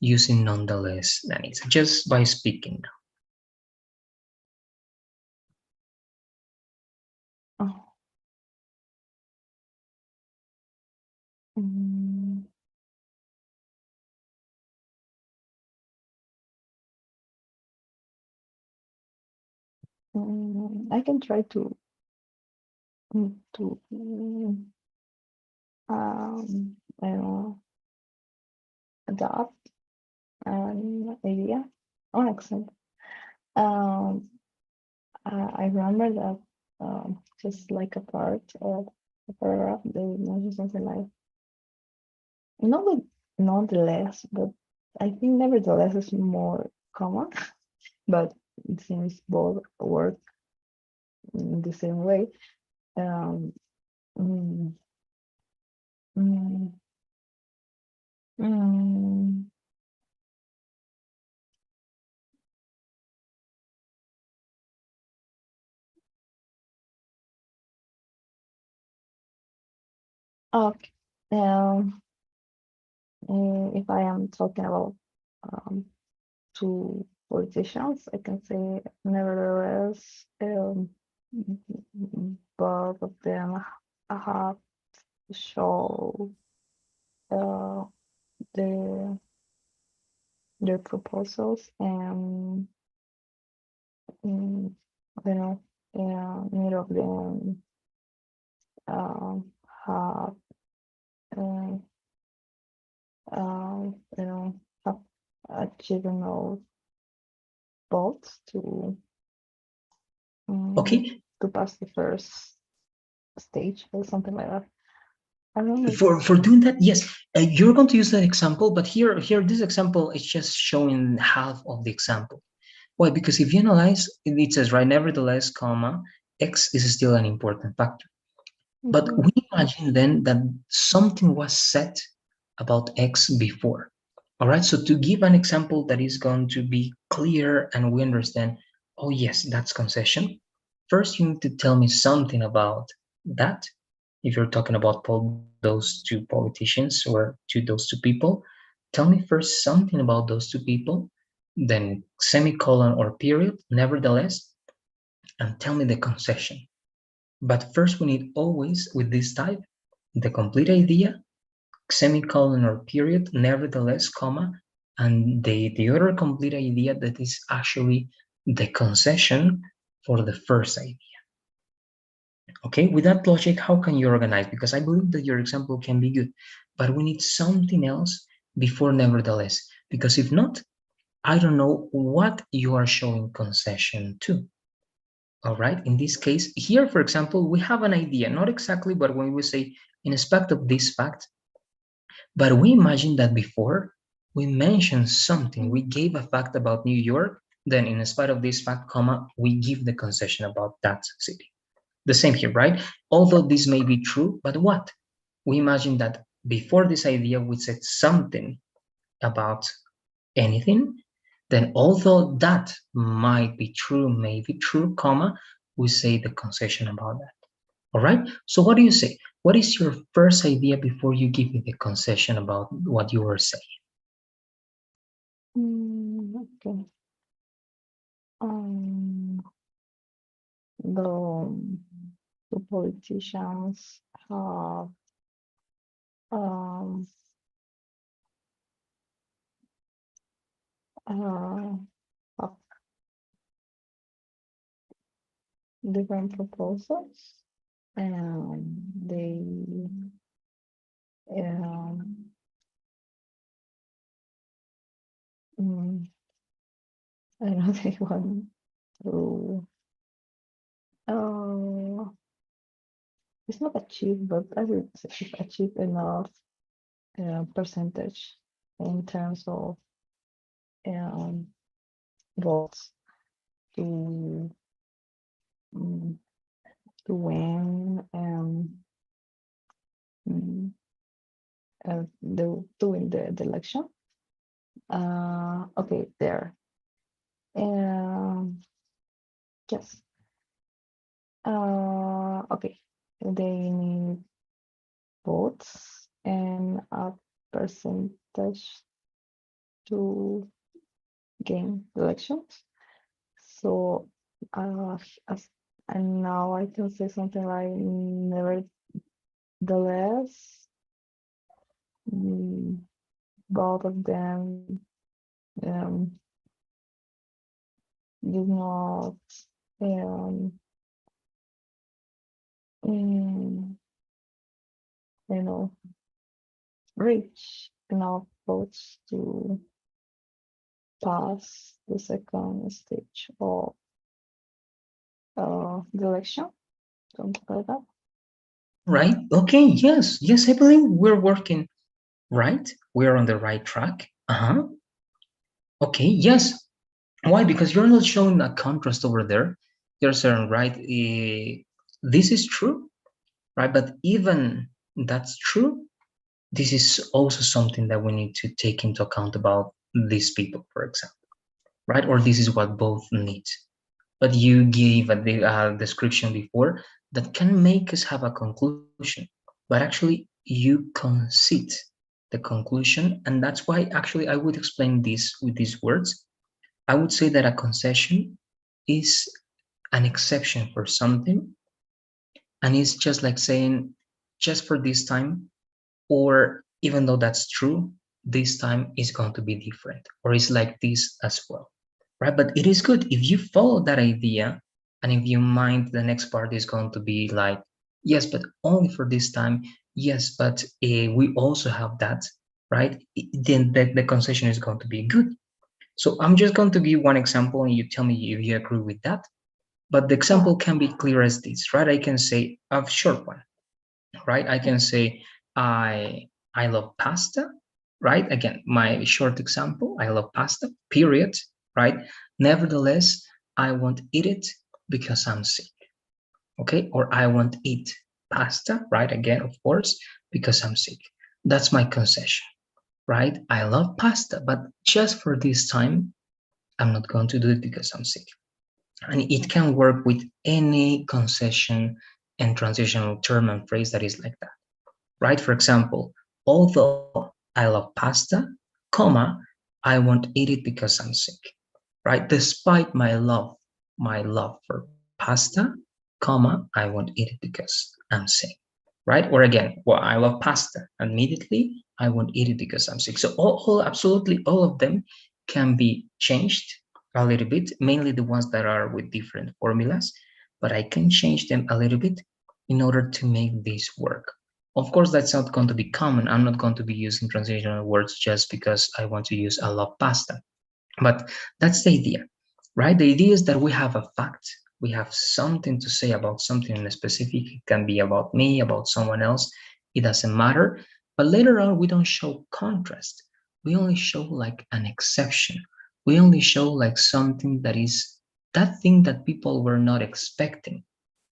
using nonetheless, Danny? Just by speaking. Oh. Mm, I can try to to I don't know, adopt an idea or accent. Um, I remember that just like a part of a paragraph, they mentioned something like, not with nonetheless, but I think nevertheless is more common, but it seems both work in the same way. Um, mm, mm, mm, okay. Um, if I am talking about um, two politicians, I can say nevertheless, both of them have show uh, their their proposals and mm, I don't know, neither of them have uh, you know, have achieved enough votes Okay, to pass the first stage or something like that. I don't know. for doing that, yes, you're going to use that example, but here this example is just showing half of the example. Why? Because if you analyze, it says, right, nevertheless, comma, X is still an important factor. But Mhm. we imagine then that something was said about X before. All right, so to give an example that is going to be clear and we understand, oh yes, that's concession. First, you need to tell me something about that. If you're talking about those two politicians or those two people, tell me first something about those two people, then semicolon or period, nevertheless, and tell me the concession. But first, we need always, with this type, the complete idea, semicolon or period, nevertheless, comma, and the other complete idea that is actually the concession for the first idea. Okay, with that logic, how can you organize? Because I believe that your example can be good, but we need something else before nevertheless. Because if not, I don't know what you are showing concession to. All right, in this case, here, for example, we have an idea, not exactly, but when we say in respect of this fact, but we imagine that before we mentioned something, we gave a fact about New York, then in spite of this fact, comma, we give the concession about that city. The same here, right? Although this may be true, but what? We imagine that before this idea, we said something about anything, then although that might be true, may be true, comma, we say the concession about that. All right. So what do you say? What is your first idea before you give me the concession about what you were saying? Okay. Um, the politicians um, uh, have different proposals, and they um, mm, I don't know, they want to uh, it's not achieve, but I would say achieve enough percentage in terms of um, votes to um, to win. mm, doing the election. Okay, there. Um, yes. Okay. They need votes and a percentage to gain elections. So, as and now I can say something like, nevertheless, mm, both of them um, did not um, mm, you know, reach enough votes to pass the second stage of the election, something like that. Right? Okay, yes, yes, I believe we're working right. We're on the right track. Uh-huh. Okay, yes. Why? Because you're not showing a contrast over there. You're saying, right, this is true, right? But even that's true, this is also something that we need to take into account about these people, for example, right? Or this is what both need. But you gave a description before that can make us have a conclusion, but actually you concede the conclusion, and that's why actually I would explain this with these words. I would say that a concession is an exception for something, and it's just like saying, just for this time, or even though that's true, this time is going to be different, or it's like this as well, right? But it is good if you follow that idea, and if you mind the next part is going to be like, yes, but only for this time, yes, but we also have that, right? Then the concession is going to be good. So I'm just going to give one example, and you tell me if you agree with that. But the Yeah. example can be clear as this, right? I can say a short one, right? I can say I love pasta, right? Again, my short example, I love pasta, period, right? Nevertheless, I won't eat it because I'm sick, okay? Or I won't eat pasta, right? Again, of course, because I'm sick. That's my concession, right? I love pasta, but just for this time, I'm not going to do it because I'm sick. And it can work with any concession and transitional term and phrase that is like that, right? For example, although I love pasta, comma, I won't eat it because I'm sick, right? Despite my love for pasta, comma, I won't eat it because I'm sick, right? Or again, well, I love pasta. Immediately, I won't eat it because I'm sick. So absolutely all of them can be changed a little bit, mainly the ones that are with different formulas, but I can change them a little bit in order to make this work. Of course, that's not going to be common. I'm not going to be using transitional words just because I want to use I love pasta. But that's the idea, right? The idea is that we have a fact, we have something to say about something in specific. It can be about me, about someone else, it doesn't matter. But later on, we don't show contrast. We only show like an exception. We only show like something that is that thing that people were not expecting.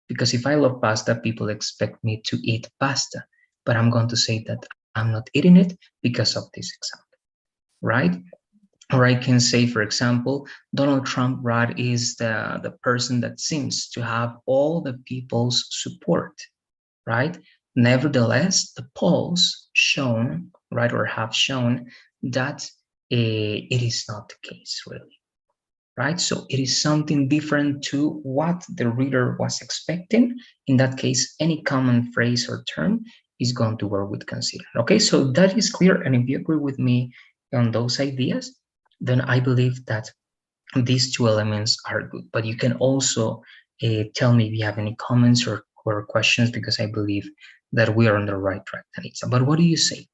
Because if I love pasta, people expect me to eat pasta. But I'm going to say that I'm not eating it because of this example, right? Or I can say, for example, Donald Trump, right, is the person that seems to have all the people's support, right? Nevertheless, the polls shown, right, or have shown that it is not the case, really, right? So it is something different to what the reader was expecting. In that case, any common phrase or term is going to work with consider. Okay, so that is clear. And if you agree with me on those ideas, then I believe that these two elements are good. But you can also tell me if you have any comments or questions, because I believe that we are on the right track, Tanitza. But what do you say?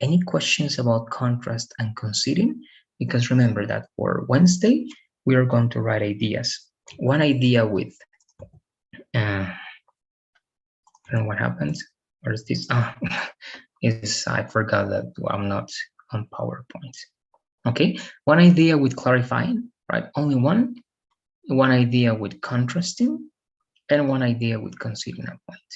Any questions about contrast and conceding? Because remember that for Wednesday, we are going to write ideas. One idea with, uh, I don't know what happened. Where is this? Ah, is I forgot that I'm not on PowerPoint. Okay, one idea with clarifying, right? Only one idea with contrasting, and one idea with conceding a point.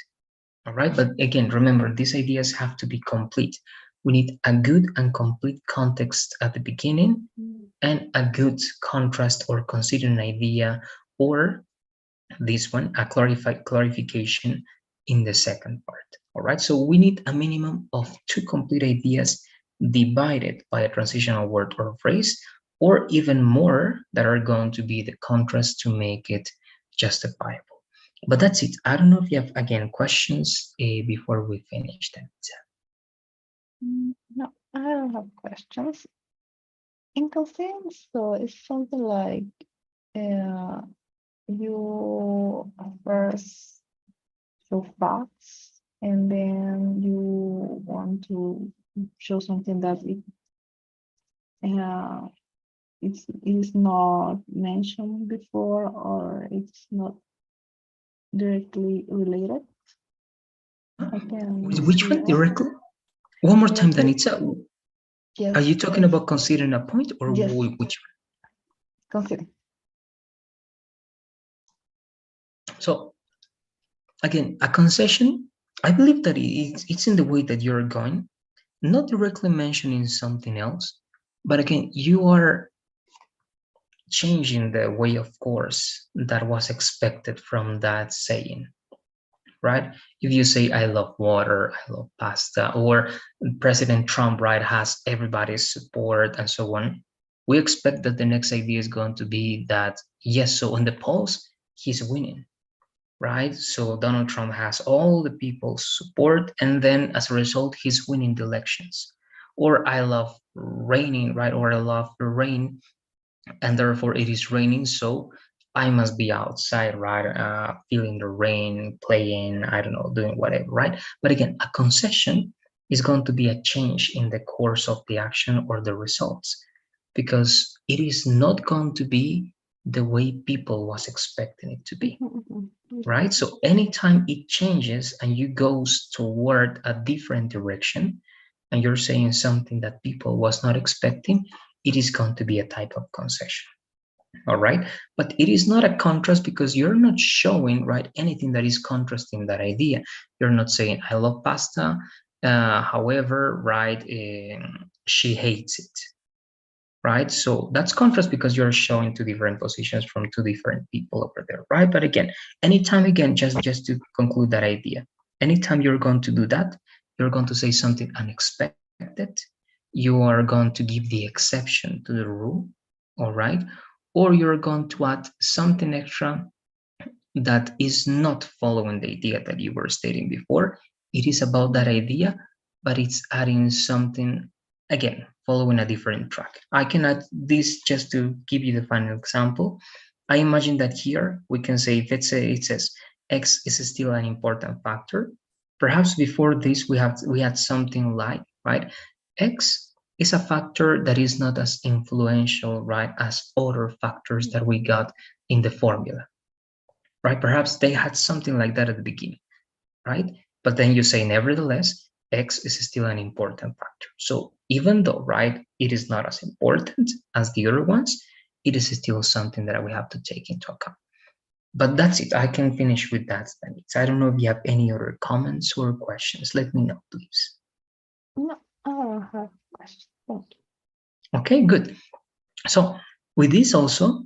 All right, but again, remember, these ideas have to be complete. We need a good and complete context at the beginning and a good contrast or considering idea, or this one, a clarification in the second part. All right, so we need a minimum of two complete ideas divided by a transitional word or phrase, or even more that are going to be the contrast to make it justifiable. But that's it. I don't know if you have, again, questions before we finish that. No, I don't have questions. Inconsistent, so it's something like uh, you first show facts and then you want to show something that uh, it is not mentioned before or it's not directly related. I can Which see one that directly? One more time, directly. Danitza. Are Yes, you talking about considering a point or yes, which? consider. So again, a concession, I believe that it's in the way that you're going, not directly mentioning something else, but again, you are changing the way of course that was expected from that saying, right? If you say, I love water, I love pasta, or President Trump, right, has everybody's support and so on, we expect that the next idea is going to be that, yes, so on the polls, he's winning, right? So Donald Trump has all the people's support, and then as a result, he's winning the elections. Or I love raining, right? Or I love the rain, and therefore it is raining, so I must be outside, right? Feeling the rain, playing, I don't know, doing whatever, right? But again, a concession is going to be a change in the course of the action or the results, because it is not going to be the way people was expecting it to be, right? So anytime it changes and you goes toward a different direction and you're saying something that people was not expecting, it is going to be a type of concession. All right, but it is not a contrast because you're not showing, right, anything that is contrasting that idea. You're not saying I love pasta, however, right, she hates it, right? So that's contrast because you're showing two different positions from two different people over there, right? But again, anytime, again, just to conclude that idea, anytime you're going to do that, you're going to say something unexpected, you are going to give the exception to the rule, all right? Or you're going to add something extra that is not following the idea that you were stating before. It is about that idea, but it's adding something, again, following a different track. I can add this just to give you the final example. I imagine that here we can say, if it's it says X is still an important factor. Perhaps before this we had something like, right, X is a factor that is not as influential, right, as other factors that we got in the formula, right? Perhaps they had something like that at the beginning, right? But then you say, nevertheless, X is still an important factor. So even though, right, it is not as important as the other ones, it is still something that we have to take into account. But that's it. I can finish with that, Stanitz. I don't know if you have any other comments or questions. Let me know, please. No, I don't have questions. Thank you. Okay, good. So with this also,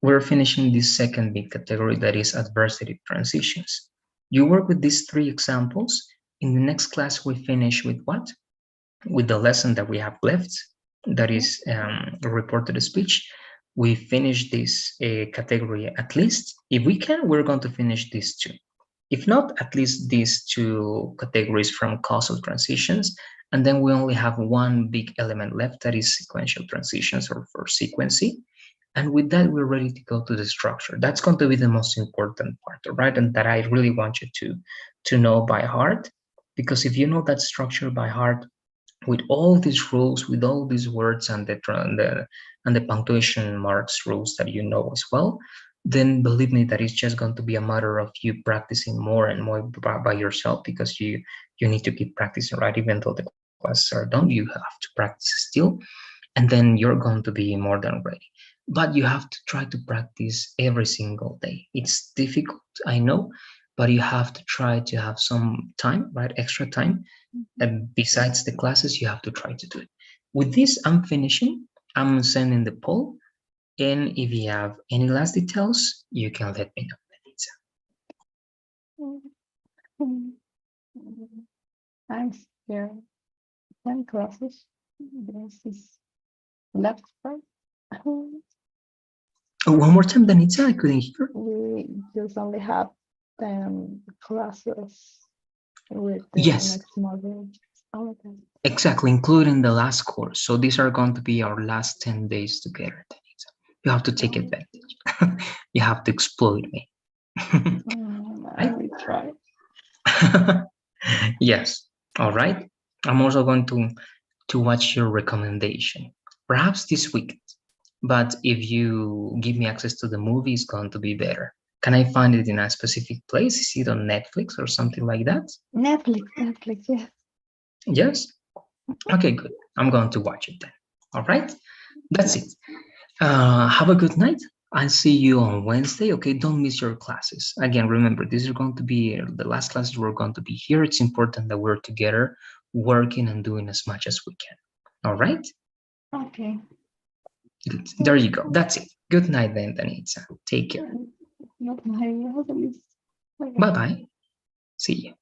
we're finishing this second big category, that is adversity transitions. You work with these three examples. In the next class, we finish with what? With the lesson that we have left, that is reported speech. We finish this category at least. If we can, we're going to finish these two. If not, at least these two categories from causal transitions. And then we only have one big element left, that is sequential transitions or for sequency. And with that, we're ready to go to the structure. That's going to be the most important part, right? And that I really want you to know by heart, because if you know that structure by heart, with all these rules, with all these words and the punctuation marks rules that you know as well, then believe me that it's just going to be a matter of you practicing more and more by yourself, because you need to keep practicing, right? Even though the classes are done, you have to practice still, and then you're going to be more than ready. But you have to try to practice every single day. It's difficult, I know, but you have to try to have some time, right? Extra time. And besides the classes, you have to try to do it. With this, I'm finishing. I'm sending the poll. And if you have any last details, you can let me know, I'm scared. 10 classes. This is left part. One more time, Danitza, I couldn't hear. We just only have 10 classes with the Yes, next module. Oh, okay. exactly, including the last course. So these are going to be our last 10 days together, Danitza. You have to take advantage. You have to exploit me. I will try. Yes. All right. I'm also going to watch your recommendation, perhaps this weekend. But if you give me access to the movie, it's going to be better. Can I find it in a specific place? Is it on Netflix or something like that? Netflix, yeah. Yes. Okay, good. I'm going to watch it then. All right. That's it. Have a good night. I'll see you on Wednesday. Okay, don't miss your classes. Again, remember, these are going to be the last classes we're going to be here. It's important that we're together working and doing as much as we can. All right? Okay. Good. There you go. That's it. Good night then, Danitza. Take care. Not my Bye bye. See you.